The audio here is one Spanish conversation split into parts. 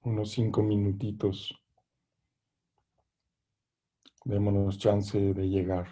unos 5 minutitos. Démonos chance de llegar.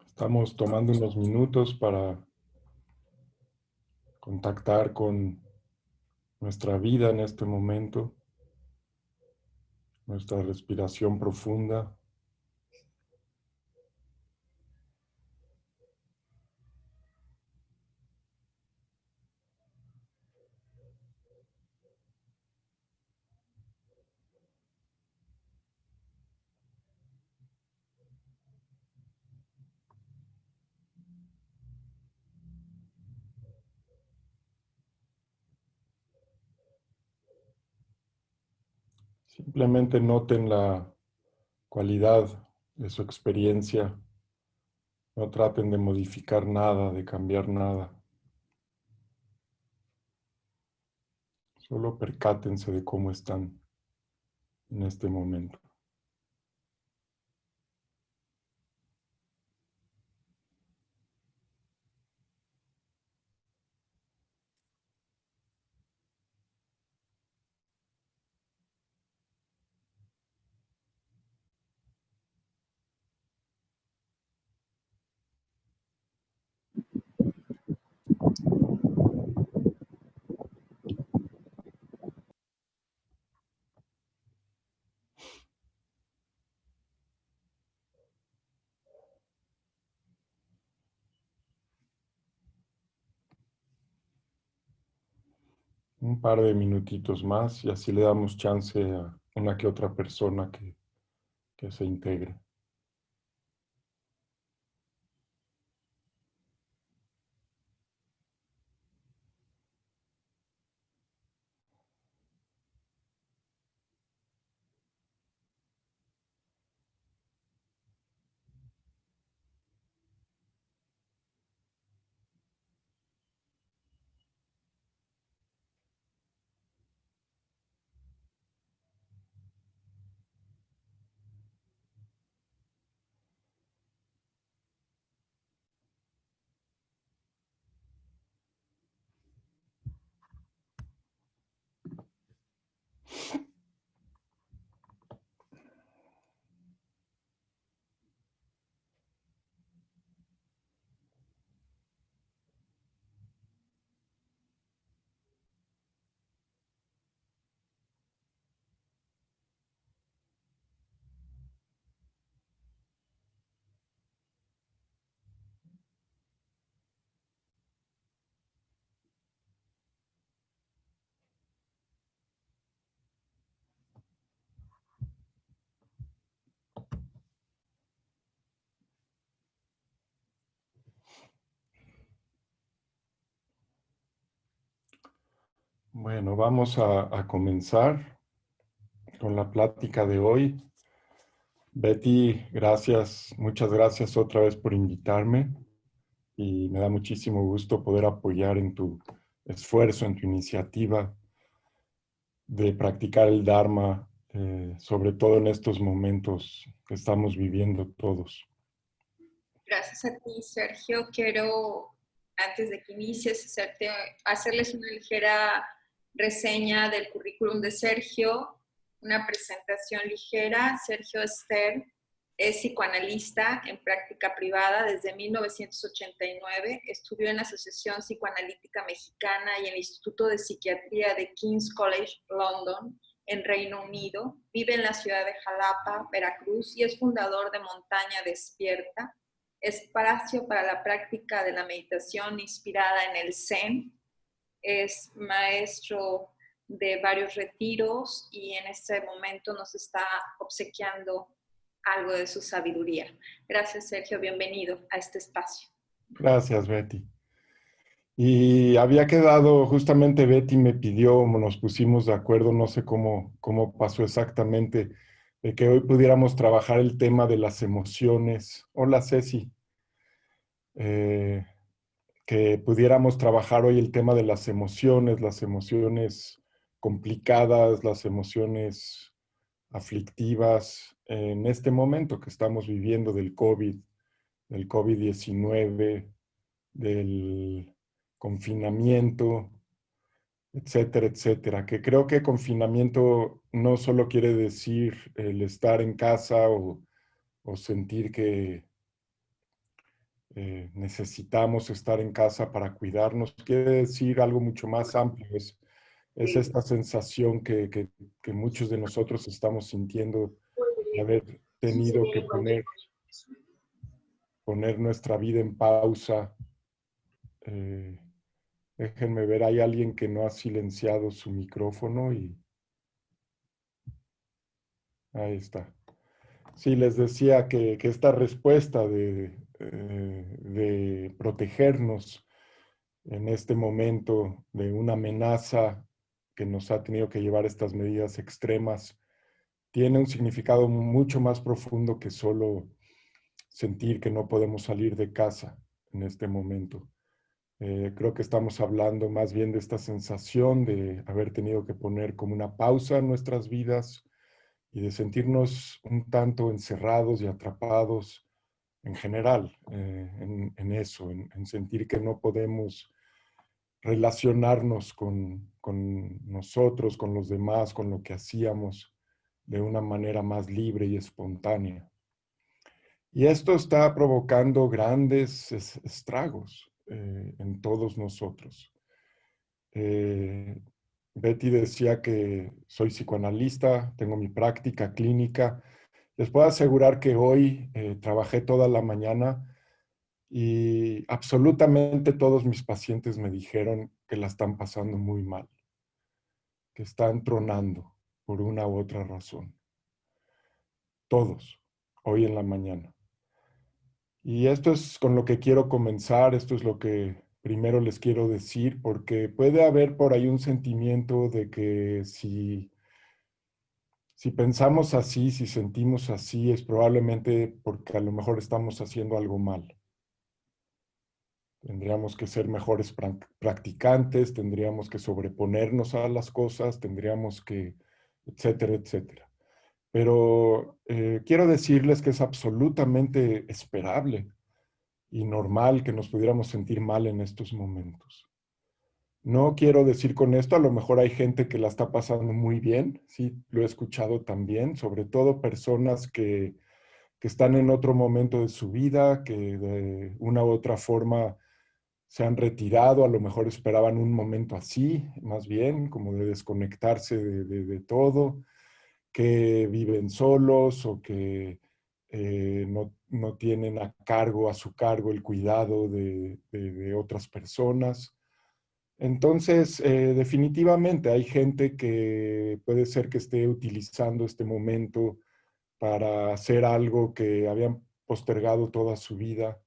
Estamos tomando unos minutos para contactar con nuestra vida en este momento, nuestra respiración profunda. Simplemente noten la cualidad de su experiencia. No traten de modificar nada, de cambiar nada. Solo percátense de cómo están en este momento. Un par de minutitos más y así le damos chance a una que otra persona que se integre. Bueno, vamos a comenzar con la plática de hoy. Betty, gracias, muchas gracias otra vez por invitarme y me da muchísimo gusto poder apoyar en tu esfuerzo, en tu iniciativa de practicar el Dharma, sobre todo en estos momentos que estamos viviendo todos. Gracias a ti, Sergio. Quiero, antes de que inicies, hacerles una ligera reseña del currículum de Sergio, una presentación ligera. Sergio Ester Es psicoanalista en práctica privada desde 1989. Estudió en la Asociación Psicoanalítica Mexicana y en el Instituto de Psiquiatría de King's College London, en Reino Unido. Vive en la ciudad de Jalapa, Veracruz, y es fundador de Montaña Despierta, espacio para la práctica de la meditación inspirada en el Zen. Es maestro de varios retiros y en este momento nos está obsequiando algo de su sabiduría. Gracias, Sergio. Bienvenido a este espacio. Gracias, Betty. Y había quedado, justamente Betty me pidió, nos pusimos de acuerdo, no sé cómo pasó exactamente, de que hoy pudiéramos trabajar el tema de las emociones. Hola, Ceci. Eh, que pudiéramos trabajar hoy el tema de las emociones complicadas, las emociones aflictivas en este momento que estamos viviendo del COVID-19, del confinamiento, etcétera, etcétera. Que creo que confinamiento no solo quiere decir el estar en casa o sentir que necesitamos estar en casa para cuidarnos, quiere decir algo mucho más amplio. Es esta sensación que muchos de nosotros estamos sintiendo de haber tenido que poner nuestra vida en pausa. Eh, Déjenme ver, hay alguien que no ha silenciado su micrófono y ahí está. Sí, les decía que esta respuesta de protegernos en este momento de una amenaza que nos ha tenido que llevar a estas medidas extremas, tiene un significado mucho más profundo que solo sentir que no podemos salir de casa en este momento. Creo que estamos hablando más bien de esta sensación de haber tenido que poner como una pausa en nuestras vidas y de sentirnos un tanto encerrados y atrapados en general en eso, en sentir que no podemos relacionarnos con nosotros, con los demás, con lo que hacíamos de una manera más libre y espontánea. Y esto está provocando grandes estragos en todos nosotros. Eh, Betty decía que soy psicoanalista, tengo mi práctica clínica. Les puedo asegurar que hoy trabajé toda la mañana y absolutamente todos mis pacientes me dijeron que la están pasando muy mal, que están tronando por una u otra razón. Todos, hoy en la mañana. Y esto es con lo que quiero comenzar, esto es lo que primero les quiero decir, porque puede haber por ahí un sentimiento de que si pensamos así, si sentimos así, es probablemente porque a lo mejor estamos haciendo algo mal. Tendríamos que ser mejores practicantes, tendríamos que sobreponernos a las cosas, tendríamos que, etcétera, etcétera. Pero quiero decirles que es absolutamente esperable y normal que nos pudiéramos sentir mal en estos momentos. No quiero decir con esto, a lo mejor hay gente que la está pasando muy bien, sí, lo he escuchado también, sobre todo personas que están en otro momento de su vida, que de una u otra forma se han retirado, a lo mejor esperaban un momento así, más bien, como de desconectarse de todo, que viven solos o que no tienen a su cargo el cuidado de otras personas. Entonces, definitivamente hay gente que puede ser que esté utilizando este momento para hacer algo que habían postergado toda su vida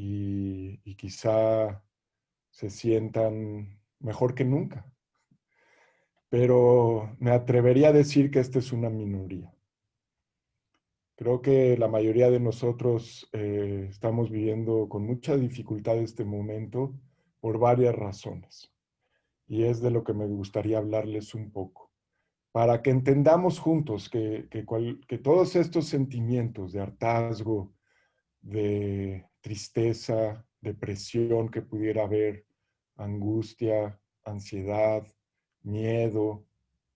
y quizá se sientan mejor que nunca. Pero me atrevería a decir que esta es una minoría. Creo que la mayoría de nosotros estamos viviendo con mucha dificultad este momento por varias razones. Y es de lo que me gustaría hablarles un poco. Para que entendamos juntos que todos estos sentimientos de hartazgo, de tristeza, depresión que pudiera haber, angustia, ansiedad, miedo,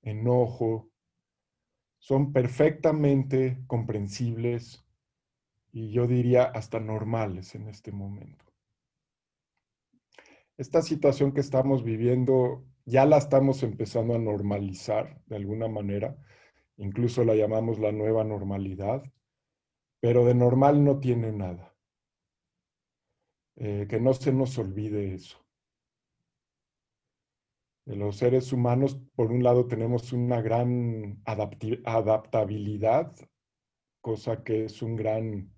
enojo, son perfectamente comprensibles y yo diría hasta normales en este momento. Esta situación que estamos viviendo ya la estamos empezando a normalizar de alguna manera, incluso la llamamos la nueva normalidad, pero de normal no tiene nada. Que no se nos olvide eso. Los seres humanos, por un lado, tenemos una gran adaptabilidad, cosa que es un gran,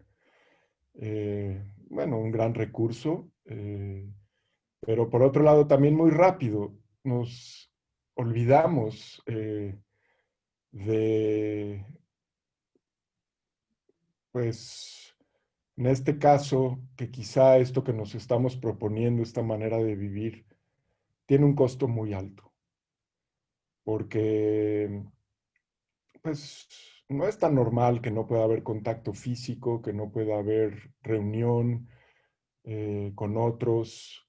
bueno, un gran recurso, pero por otro lado también muy rápido. Nos olvidamos de, pues, en este caso, que quizá esto que nos estamos proponiendo, esta manera de vivir, tiene un costo muy alto, porque pues no es tan normal que no pueda haber contacto físico, que no pueda haber reunión con otros,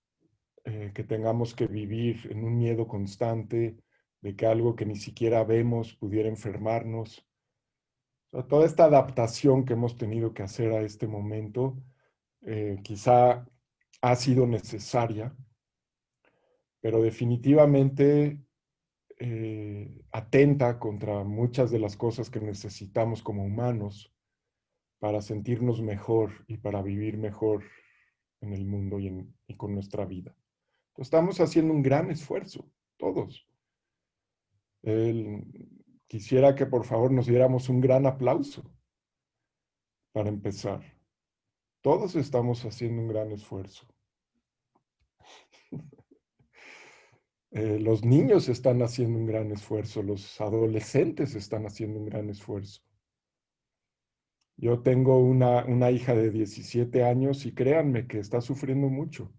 que tengamos que vivir en un miedo constante de que algo que ni siquiera vemos pudiera enfermarnos. O sea, toda esta adaptación que hemos tenido que hacer a este momento quizá ha sido necesaria, pero definitivamente atenta contra muchas de las cosas que necesitamos como humanos para sentirnos mejor y para vivir mejor en el mundo y con nuestra vida. Entonces, estamos haciendo un gran esfuerzo, todos. El, quisiera que por favor nos diéramos un gran aplauso para empezar. Todos estamos haciendo un gran esfuerzo. Los niños están haciendo un gran esfuerzo, los adolescentes están haciendo un gran esfuerzo. Yo tengo una hija de 17 años y créanme que está sufriendo mucho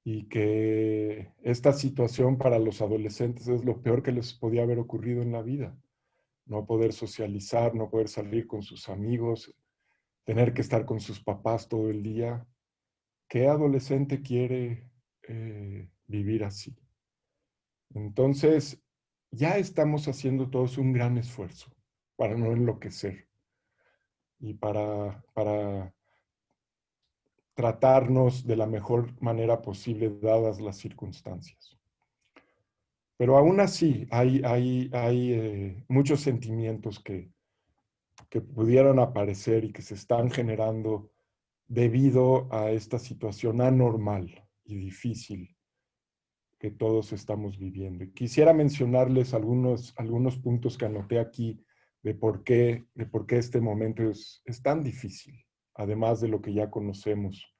y que esta situación para los adolescentes es lo peor que les podía haber ocurrido en la vida. No poder socializar, no poder salir con sus amigos, tener que estar con sus papás todo el día. ¿Qué adolescente quiere vivir así? Entonces, ya estamos haciendo todos un gran esfuerzo para no enloquecer y para tratarnos de la mejor manera posible dadas las circunstancias. Pero aún así hay muchos sentimientos que pudieron aparecer y que se están generando debido a esta situación anormal y difícil que todos estamos viviendo. Y quisiera mencionarles algunos puntos que anoté aquí de por qué este momento es tan difícil, además de lo que ya conocemos.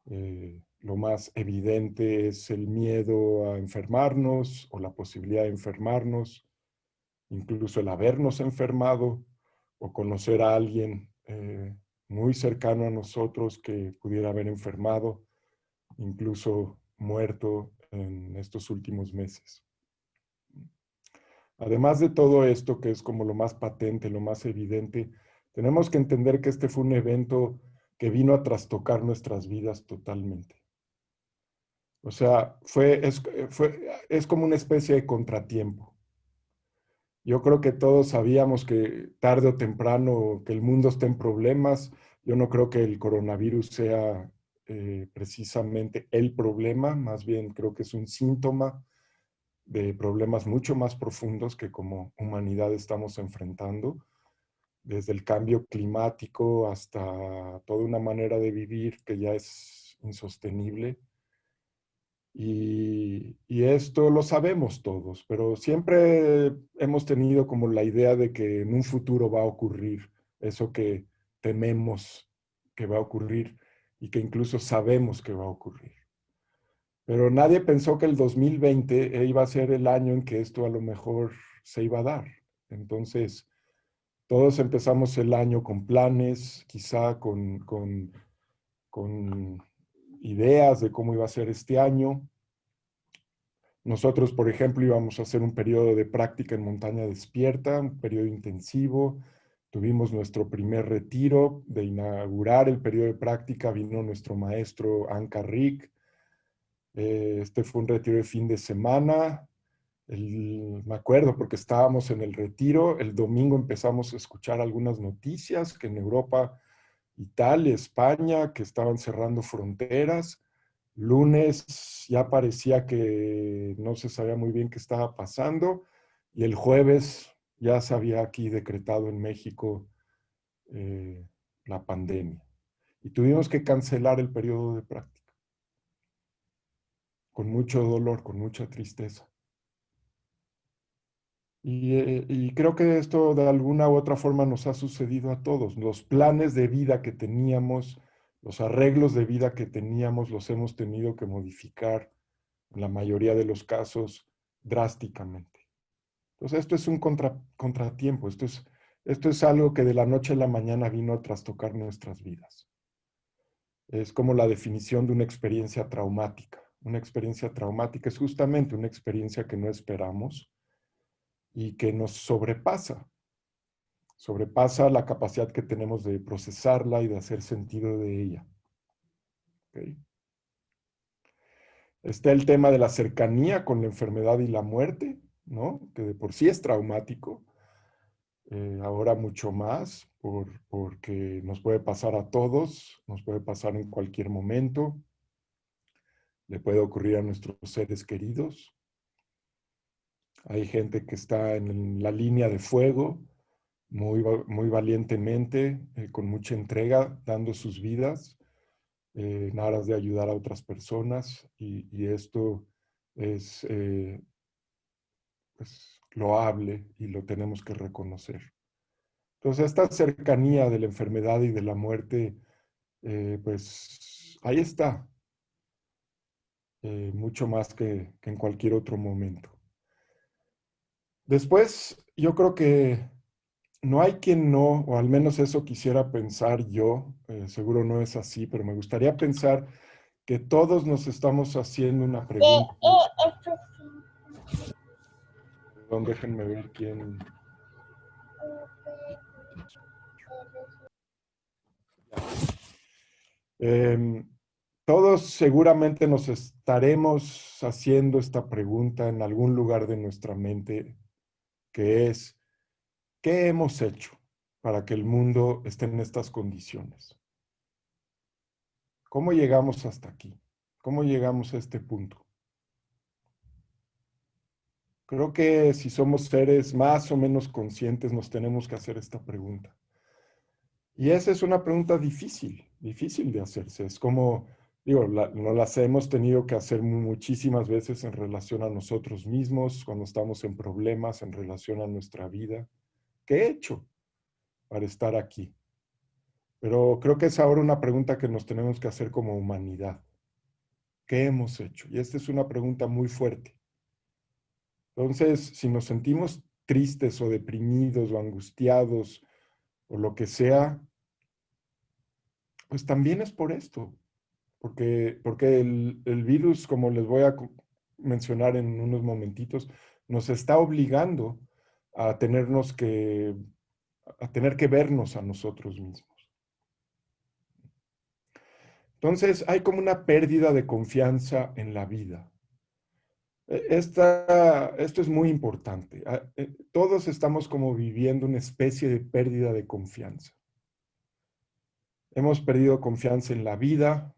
Lo más evidente es el miedo a enfermarnos o la posibilidad de enfermarnos, incluso el habernos enfermado o conocer a alguien muy cercano a nosotros que pudiera haber enfermado, incluso muerto en estos últimos meses. Además de todo esto, que es como lo más patente, lo más evidente, tenemos que entender que este fue un evento que vino a trastocar nuestras vidas totalmente. O sea, es como una especie de contratiempo. Yo creo que todos sabíamos que tarde o temprano que el mundo está en problemas. Yo no creo que el coronavirus sea precisamente el problema, más bien creo que es un síntoma de problemas mucho más profundos que como humanidad estamos enfrentando, desde el cambio climático hasta toda una manera de vivir que ya es insostenible. Y esto lo sabemos todos, pero siempre hemos tenido como la idea de que en un futuro va a ocurrir eso que tememos que va a ocurrir y que incluso sabemos que va a ocurrir. Pero nadie pensó que el 2020 iba a ser el año en que esto a lo mejor se iba a dar. Entonces, todos empezamos el año con planes, quizá con ideas de cómo iba a ser este año. Nosotros, por ejemplo, íbamos a hacer un periodo de práctica en montaña despierta, un periodo intensivo. Tuvimos nuestro primer retiro de inaugurar el periodo de práctica. Vino nuestro maestro Anka Rick. Este fue un retiro de fin de semana. Me acuerdo porque estábamos en el retiro, el domingo empezamos a escuchar algunas noticias que en Europa, Italia, España, que estaban cerrando fronteras. Lunes ya parecía que no se sabía muy bien qué estaba pasando y el jueves ya se había aquí decretado en México eh, la pandemia. Y tuvimos que cancelar el periodo de práctica, con mucho dolor, con mucha tristeza. Y creo que esto de alguna u otra forma nos ha sucedido a todos. Los planes de vida que teníamos, los arreglos de vida que teníamos, los hemos tenido que modificar en la mayoría de los casos drásticamente. Entonces, esto es un contratiempo, esto es algo que de la noche a la mañana vino a trastocar nuestras vidas. Es como la definición de una experiencia traumática. Una experiencia traumática es justamente una experiencia que no esperamos y que nos sobrepasa la capacidad que tenemos de procesarla y de hacer sentido de ella. ¿Okay? Está el tema de la cercanía con la enfermedad y la muerte, ¿no? Que de por sí es traumático, ahora mucho más, porque nos puede pasar a todos, nos puede pasar en cualquier momento, le puede ocurrir a nuestros seres queridos. Hay gente que está en la línea de fuego, muy valientemente, con mucha entrega, dando sus vidas en aras de ayudar a otras personas y esto es pues, loable y lo tenemos que reconocer. Entonces, esta cercanía de la enfermedad y de la muerte, pues ahí está, mucho más que en cualquier otro momento. Después, yo creo que no hay quien no, o al menos eso quisiera pensar yo, seguro no es así, pero me gustaría pensar que todos nos estamos haciendo una pregunta. Perdón, déjenme ver quién. Eh, Todos seguramente nos estaremos haciendo esta pregunta en algún lugar de nuestra mente, que es, ¿qué hemos hecho para que el mundo esté en estas condiciones? ¿Cómo llegamos hasta aquí? ¿Cómo llegamos a este punto? Creo que si somos seres más o menos conscientes, nos tenemos que hacer esta pregunta. Y esa es una pregunta difícil de hacerse. Es como, digo, no las hemos tenido que hacer muchísimas veces en relación a nosotros mismos, cuando estamos en problemas, en relación a nuestra vida. ¿Qué he hecho para estar aquí? Pero creo que es ahora una pregunta que nos tenemos que hacer como humanidad. ¿Qué hemos hecho? Y esta es una pregunta muy fuerte. Entonces, si nos sentimos tristes o deprimidos o angustiados o lo que sea, pues también es por esto. Porque el virus, como les voy a mencionar en unos momentitos, nos está obligando a a tener que vernos a nosotros mismos. Entonces, hay como una pérdida de confianza en la vida. Esto es muy importante. Todos estamos como viviendo una especie de pérdida de confianza. Hemos perdido confianza en la vida,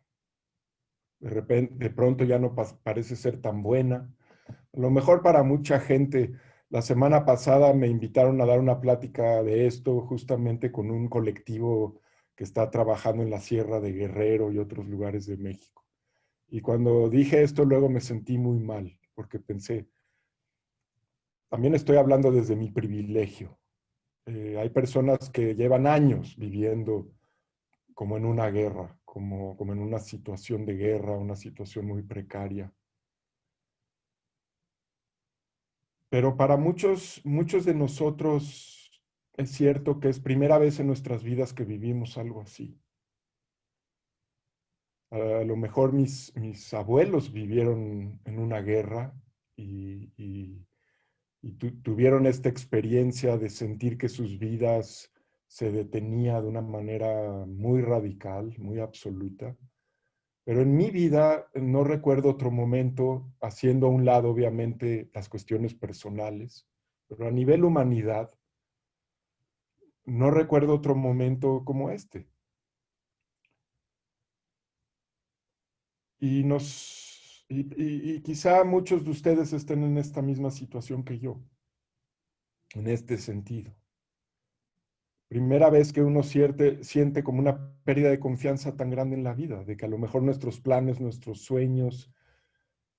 de pronto ya no parece ser tan buena. A lo mejor para mucha gente, la semana pasada me invitaron a dar una plática de esto justamente con un colectivo que está trabajando en la Sierra de Guerrero y otros lugares de México. Y cuando dije esto, luego me sentí muy mal, porque pensé, también estoy hablando desde mi privilegio. Hay personas que llevan años viviendo como en una guerra, como en una situación de guerra, una situación muy precaria. Pero para muchos de nosotros es cierto que es primera vez en nuestras vidas que vivimos algo así. A lo mejor mis abuelos vivieron en una guerra y tuvieron esta experiencia de sentir que sus vidas se detenía de una manera muy radical, muy absoluta. Pero en mi vida no recuerdo otro momento, haciendo a un lado obviamente las cuestiones personales, pero a nivel humanidad, no recuerdo otro momento como este. Y quizá muchos de ustedes estén en esta misma situación que yo, en este sentido. Primera vez que uno siente como una pérdida de confianza tan grande en la vida, de que a lo mejor nuestros planes, nuestros sueños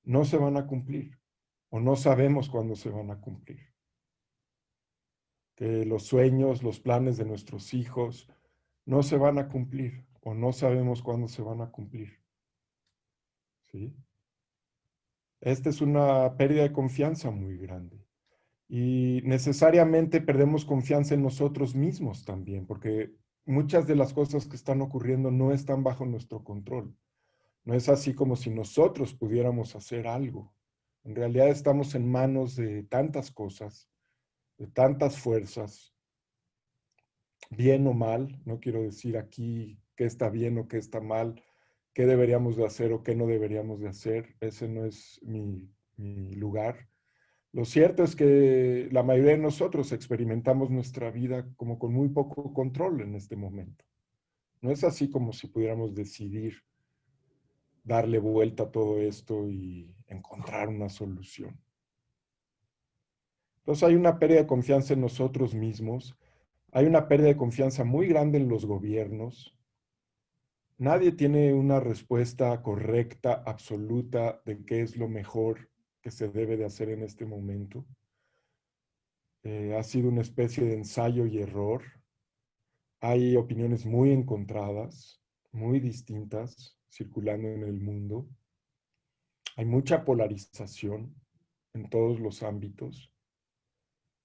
no se van a cumplir o no sabemos cuándo se van a cumplir. Que los sueños, los planes de nuestros hijos no se van a cumplir o no sabemos cuándo se van a cumplir. ¿Sí? Esta es una pérdida de confianza muy grande. Y necesariamente perdemos confianza en nosotros mismos también, porque muchas de las cosas que están ocurriendo no están bajo nuestro control. No es así como si nosotros pudiéramos hacer algo. En realidad estamos en manos de tantas cosas, de tantas fuerzas, bien o mal. No quiero decir aquí qué está bien o qué está mal, qué deberíamos de hacer o qué no deberíamos de hacer. Ese no es mi lugar. Lo cierto es que la mayoría de nosotros experimentamos nuestra vida como con muy poco control en este momento. No es así como si pudiéramos decidir darle vuelta a todo esto y encontrar una solución. Entonces hay una pérdida de confianza en nosotros mismos, hay una pérdida de confianza muy grande en los gobiernos. Nadie tiene una respuesta correcta, absoluta de qué es lo mejor que se debe de hacer en este momento. Ha sido una especie de ensayo y error. Hay opiniones muy encontradas, muy distintas, circulando en el mundo. Hay mucha polarización en todos los ámbitos.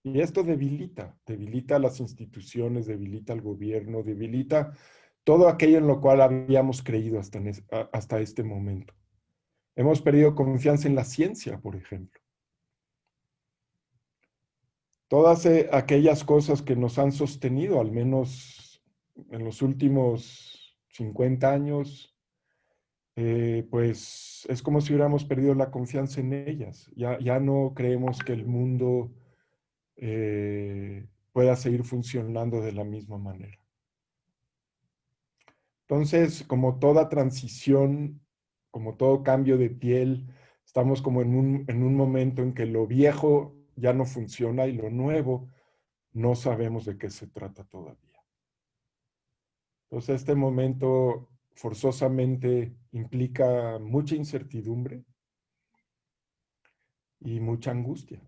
Y esto debilita las instituciones, debilita al gobierno, debilita todo aquello en lo cual habíamos creído hasta este momento. Hemos perdido confianza en la ciencia, por ejemplo. Todas aquellas cosas que nos han sostenido, al menos en los últimos 50 años, pues es como si hubiéramos perdido la confianza en ellas. Ya no creemos que el mundo pueda seguir funcionando de la misma manera. Entonces, como toda transición, como todo cambio de piel, estamos como en un momento en que lo viejo ya no funciona y lo nuevo no sabemos de qué se trata todavía. Entonces, este momento forzosamente implica mucha incertidumbre y mucha angustia.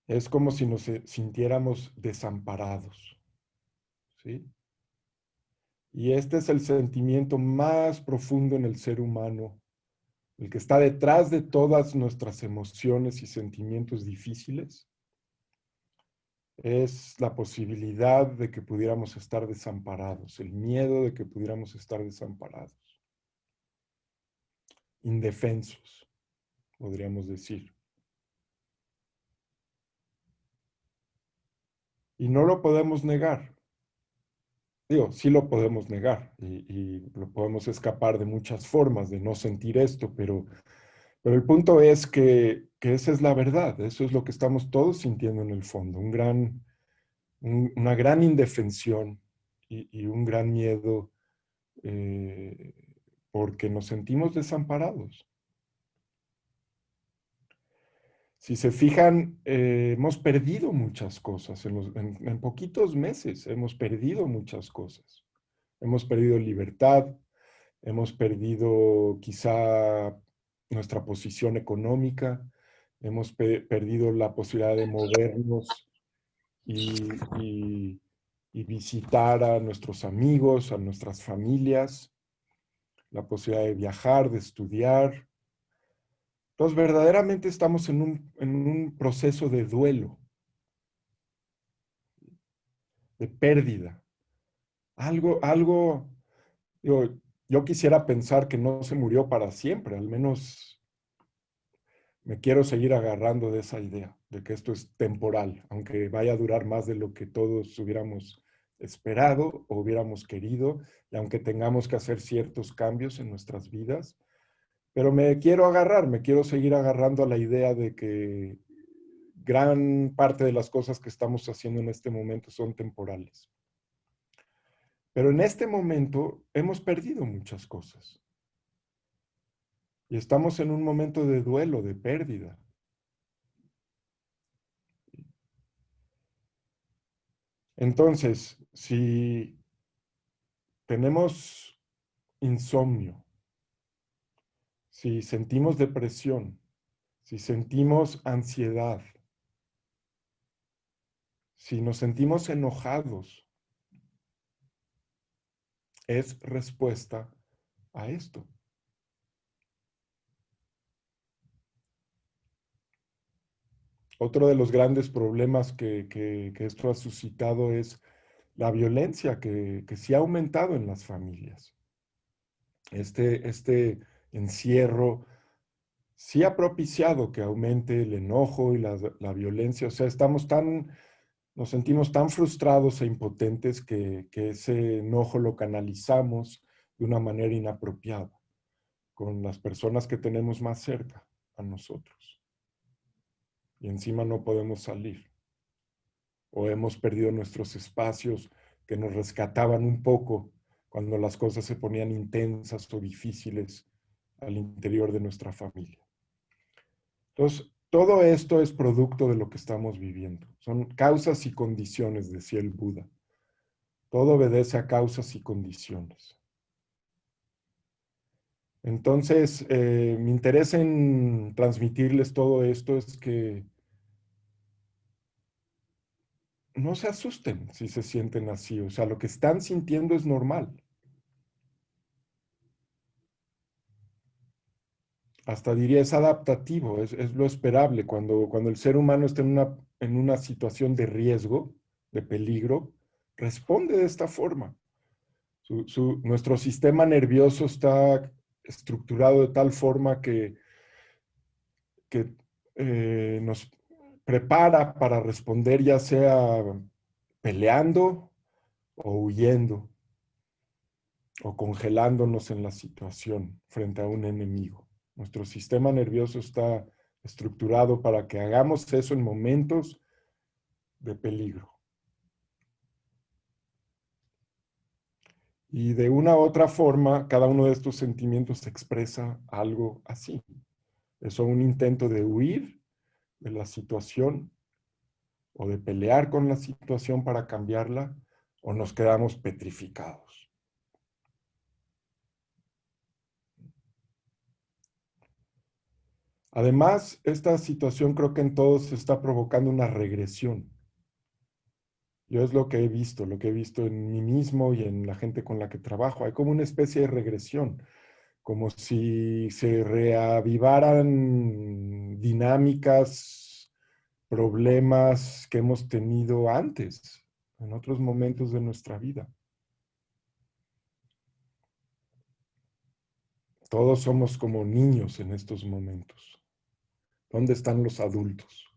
Es como si nos sintiéramos desamparados, ¿sí? Y este es el sentimiento más profundo en el ser humano, el que está detrás de todas nuestras emociones y sentimientos difíciles, es la posibilidad de que pudiéramos estar desamparados, el miedo de que pudiéramos estar desamparados, indefensos, podríamos decir. Y no lo podemos negar. Digo, sí lo podemos negar y lo podemos escapar de muchas formas de no sentir esto, pero el punto es que esa es la verdad, eso es lo que estamos todos sintiendo en el fondo, una gran indefensión y un gran miedo eh, porque nos sentimos desamparados. Si se fijan, hemos perdido muchas cosas en poquitos meses, hemos perdido muchas cosas. Hemos perdido libertad, hemos perdido quizá nuestra posición económica, hemos perdido la posibilidad de movernos y, y visitar a nuestros amigos, a nuestras familias, la posibilidad de viajar, de estudiar. Entonces, verdaderamente estamos en un proceso de duelo, de pérdida. Algo, digo, yo quisiera pensar que no se murió para siempre, al menos me quiero seguir agarrando de esa idea, de que esto es temporal, aunque vaya a durar más de lo que todos hubiéramos esperado o hubiéramos querido, y aunque tengamos que hacer ciertos cambios en nuestras vidas, pero me quiero seguir agarrando a la idea de que gran parte de las cosas que estamos haciendo en este momento son temporales. Pero en este momento hemos perdido muchas cosas. Y estamos en un momento de duelo, de pérdida. Entonces, si tenemos insomnio, si sentimos depresión, si sentimos ansiedad, si nos sentimos enojados, es respuesta a esto. Otro de los grandes problemas que esto ha suscitado es la violencia que sí ha aumentado en las familias. Este encierro sí ha propiciado que aumente el enojo y la violencia. O sea, nos sentimos tan frustrados e impotentes que ese enojo lo canalizamos de una manera inapropiada con las personas que tenemos más cerca a nosotros. Y encima no podemos salir. O hemos perdido nuestros espacios que nos rescataban un poco cuando las cosas se ponían intensas o difíciles al interior de nuestra familia. Entonces, todo esto es producto de lo que estamos viviendo. Son causas y condiciones, decía el Buda. Todo obedece a causas y condiciones. Entonces, mi interés en transmitirles todo esto es que no se asusten si se sienten así. O sea, lo que están sintiendo es normal. Hasta diría es adaptativo, es lo esperable. Cuando el ser humano está en una situación de riesgo, de peligro, responde de esta forma. Nuestro sistema nervioso está estructurado de tal forma que nos prepara para responder ya sea peleando o huyendo o congelándonos en la situación frente a un enemigo. Nuestro sistema nervioso está estructurado para que hagamos eso en momentos de peligro. Y de una u otra forma, cada uno de estos sentimientos expresa algo así. Es un intento de huir de la situación o de pelear con la situación para cambiarla, o nos quedamos petrificados. Además, esta situación creo que en todos está provocando una regresión. Yo es lo que he visto, lo que he visto en mí mismo y en la gente con la que trabajo. Hay como una especie de regresión, como si se reavivaran dinámicas, problemas que hemos tenido antes, en otros momentos de nuestra vida. Todos somos como niños en estos momentos. ¿Dónde están los adultos?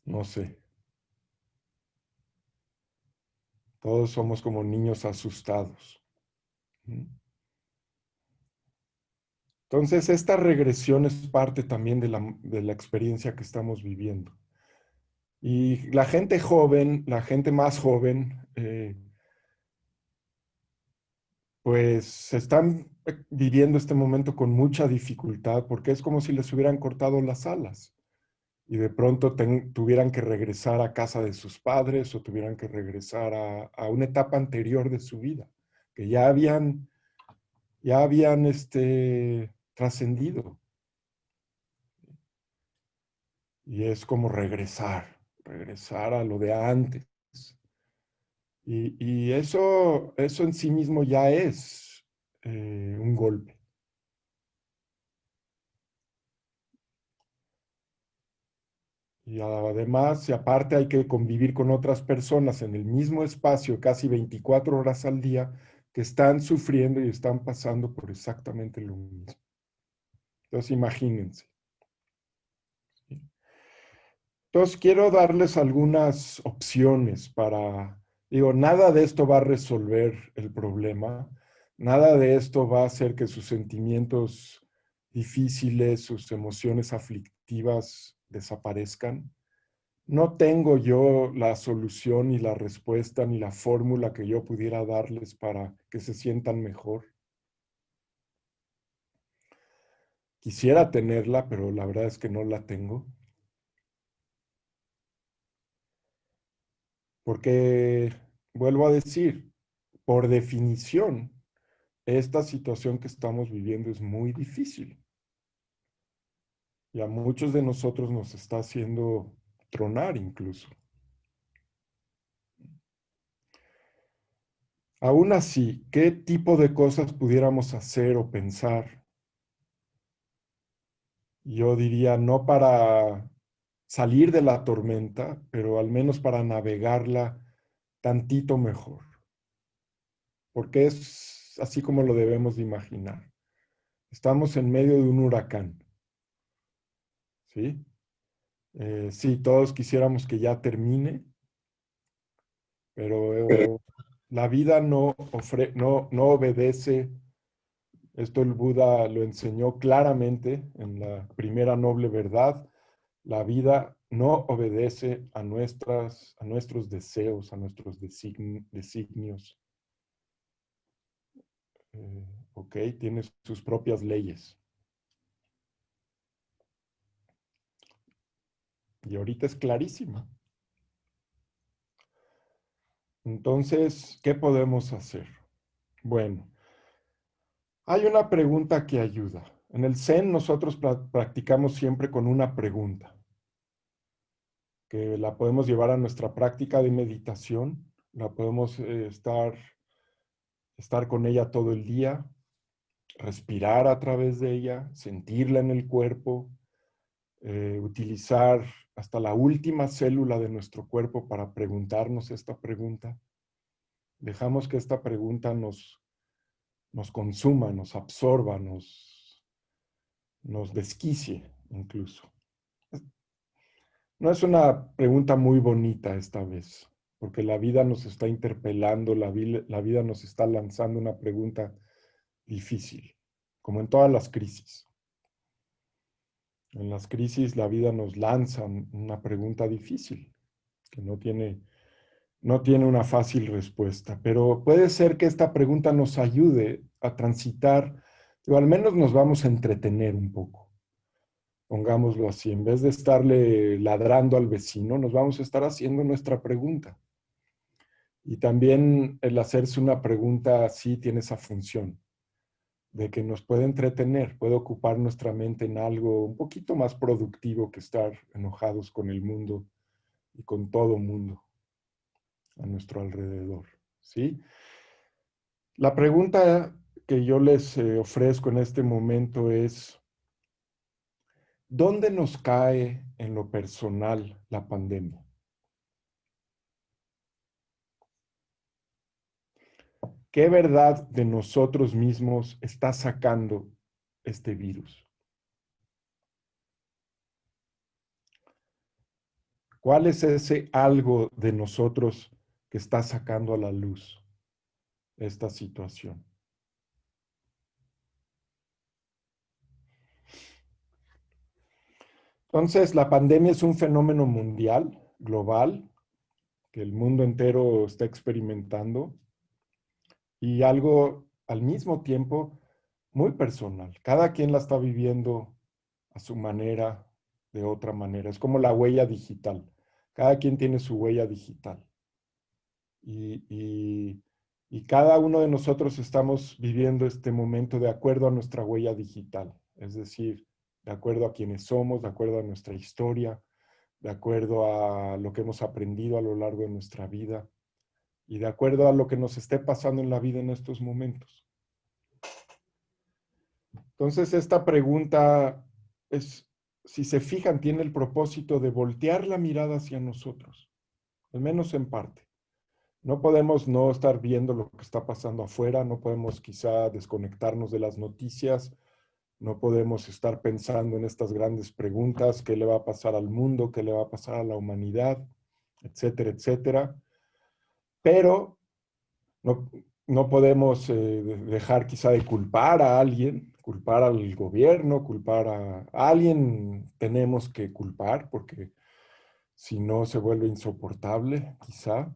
No sé. Todos somos como niños asustados. Entonces, esta regresión es parte también de la experiencia que estamos viviendo. Y la gente joven, la gente más joven, pues están viviendo este momento con mucha dificultad porque es como si les hubieran cortado las alas y de pronto tuvieran que regresar a casa de sus padres o tuvieran que regresar a una etapa anterior de su vida, que ya habían trascendido. Y es como regresar a lo de antes. Y eso en sí mismo ya es un golpe. Y además, y aparte hay que convivir con otras personas en el mismo espacio casi 24 horas al día que están sufriendo y están pasando por exactamente lo mismo. Entonces, imagínense. ¿Sí? Entonces, quiero darles algunas opciones para Digo, nada de esto va a resolver el problema, nada de esto va a hacer que sus sentimientos difíciles, sus emociones aflictivas desaparezcan. No tengo yo la solución, ni la respuesta, ni la fórmula que yo pudiera darles para que se sientan mejor. Quisiera tenerla, pero la verdad es que no la tengo. Porque, vuelvo a decir, por definición, esta situación que estamos viviendo es muy difícil. Y a muchos de nosotros nos está haciendo tronar incluso. Aún así, ¿qué tipo de cosas pudiéramos hacer o pensar? Yo diría, no para salir de la tormenta, pero al menos para navegarla tantito mejor, porque es así como lo debemos de imaginar. Estamos en medio de un huracán, ¿sí? Sí, todos quisiéramos que ya termine, pero la vida no obedece. Esto el Buda lo enseñó claramente en la primera noble verdad. La vida no obedece a nuestros deseos, a nuestros designios. ¿Ok? Tiene sus propias leyes. Y ahorita es clarísima. Entonces, ¿qué podemos hacer? Bueno, hay una pregunta que ayuda. En el Zen nosotros practicamos siempre con una pregunta, que la podemos llevar a nuestra práctica de meditación, la podemos estar con ella todo el día, respirar a través de ella, sentirla en el cuerpo, utilizar hasta la última célula de nuestro cuerpo para preguntarnos esta pregunta. Dejamos que esta pregunta nos consuma, nos absorba, nos desquicie incluso. No es una pregunta muy bonita esta vez, porque la vida nos está interpelando, la vida nos está lanzando una pregunta difícil, como en todas las crisis. En las crisis la vida nos lanza una pregunta difícil, que no tiene una fácil respuesta, pero puede ser que esta pregunta nos ayude a transitar, o al menos nos vamos a entretener un poco, pongámoslo así, en vez de estarle ladrando al vecino, nos vamos a estar haciendo nuestra pregunta. Y también el hacerse una pregunta así tiene esa función, de que nos puede entretener, puede ocupar nuestra mente en algo un poquito más productivo que estar enojados con el mundo y con todo mundo a nuestro alrededor, ¿sí? La pregunta que yo les ofrezco en este momento es, ¿dónde nos cae en lo personal la pandemia? ¿Qué verdad de nosotros mismos está sacando este virus? ¿Cuál es ese algo de nosotros que está sacando a la luz esta situación? Entonces, la pandemia es un fenómeno mundial, global, que el mundo entero está experimentando y algo al mismo tiempo muy personal. Cada quien la está viviendo a su manera, de otra manera. Es como la huella digital. Cada quien tiene su huella digital. Y, y, y cada uno de nosotros estamos viviendo este momento de acuerdo a nuestra huella digital. Es decir, de acuerdo a quienes somos, de acuerdo a nuestra historia, de acuerdo a lo que hemos aprendido a lo largo de nuestra vida y de acuerdo a lo que nos esté pasando en la vida en estos momentos. Entonces, esta pregunta es, si se fijan, tiene el propósito de voltear la mirada hacia nosotros, al menos en parte. No podemos no estar viendo lo que está pasando afuera, no podemos quizá desconectarnos de las noticias, no podemos estar pensando en estas grandes preguntas, qué le va a pasar al mundo, qué le va a pasar a la humanidad, etcétera, etcétera. Pero no, no podemos dejar quizá de culpar a alguien, culpar al gobierno, culpar a alguien tenemos que culpar porque si no se vuelve insoportable, quizá.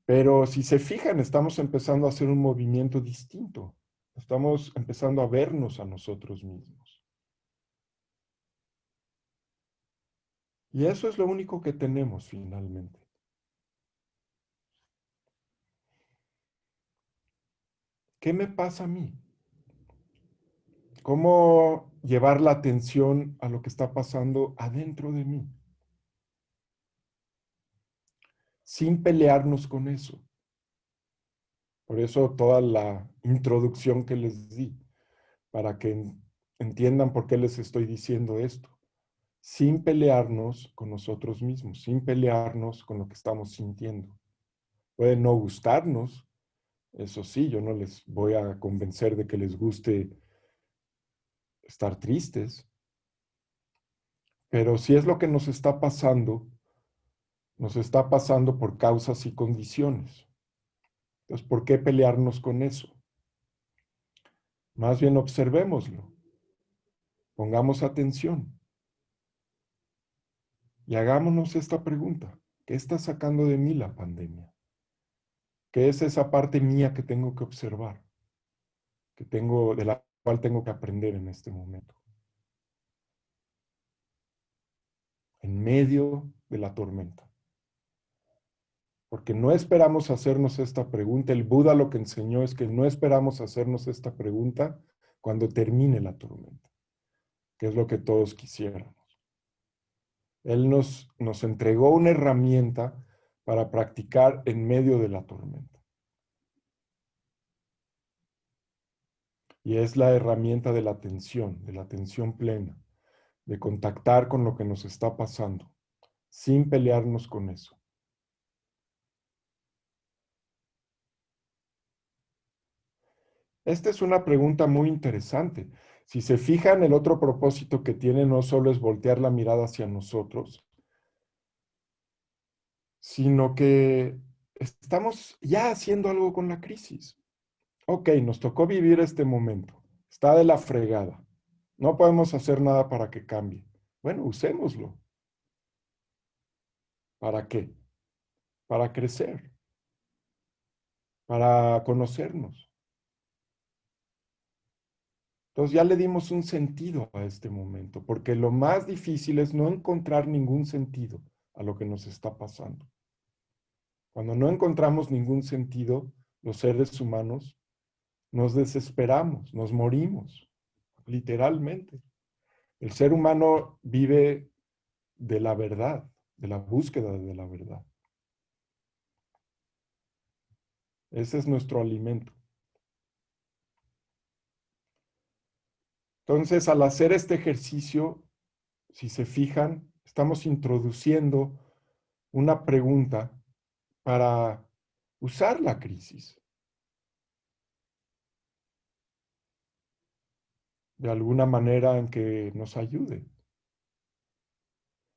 Pero si se fijan, estamos empezando a hacer un movimiento distinto. Estamos empezando a vernos a nosotros mismos. Y eso es lo único que tenemos finalmente. ¿Qué me pasa a mí? ¿Cómo llevar la atención a lo que está pasando adentro de mí? Sin pelearnos con eso. Por eso toda la introducción que les di, para que entiendan por qué les estoy diciendo esto. Sin pelearnos con nosotros mismos, sin pelearnos con lo que estamos sintiendo. Puede no gustarnos, eso sí, yo no les voy a convencer de que les guste estar tristes, pero si es lo que nos está pasando por causas y condiciones. Entonces, ¿por qué pelearnos con eso? Más bien observémoslo, pongamos atención y hagámonos esta pregunta. ¿Qué está sacando de mí la pandemia? ¿Qué es esa parte mía que tengo que observar? De la cual tengo que aprender en este momento? En medio de la tormenta. Porque no esperamos hacernos esta pregunta. El Buda lo que enseñó es que no esperamos hacernos esta pregunta cuando termine la tormenta, que es lo que todos quisiéramos. Él nos entregó una herramienta para practicar en medio de la tormenta. Y es la herramienta de la atención plena, de contactar con lo que nos está pasando, sin pelearnos con eso. Esta es una pregunta muy interesante. Si se fijan, el otro propósito que tiene no solo es voltear la mirada hacia nosotros, sino que estamos ya haciendo algo con la crisis. Ok, nos tocó vivir este momento. Está de la fregada. No podemos hacer nada para que cambie. Bueno, usémoslo. ¿Para qué? Para crecer, para conocernos. Entonces ya le dimos un sentido a este momento, porque lo más difícil es no encontrar ningún sentido a lo que nos está pasando. Cuando no encontramos ningún sentido, los seres humanos nos desesperamos, nos morimos, literalmente. El ser humano vive de la verdad, de la búsqueda de la verdad. Ese es nuestro alimento. Entonces, al hacer este ejercicio, si se fijan, estamos introduciendo una pregunta para usar la crisis de alguna manera en que nos ayude.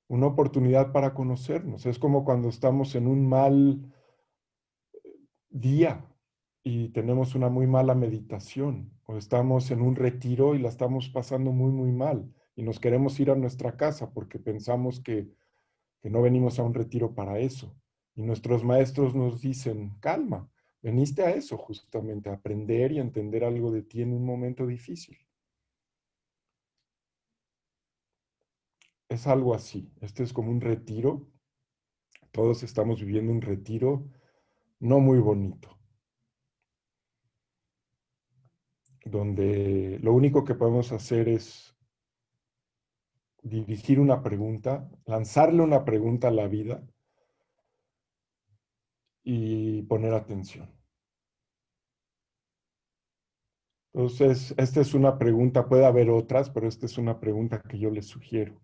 Una oportunidad para conocernos. Es como cuando estamos en un mal día y tenemos una muy mala meditación, o estamos en un retiro y la estamos pasando muy, muy mal y nos queremos ir a nuestra casa porque pensamos que no venimos a un retiro para eso. Y nuestros maestros nos dicen, calma, veniste a eso justamente, a aprender y a entender algo de ti en un momento difícil. Es algo así. Este es como un retiro. Todos estamos viviendo un retiro no muy bonito, donde lo único que podemos hacer es dirigir una pregunta, lanzarle una pregunta a la vida y poner atención. Entonces, esta es una pregunta, puede haber otras, pero esta es una pregunta que yo les sugiero.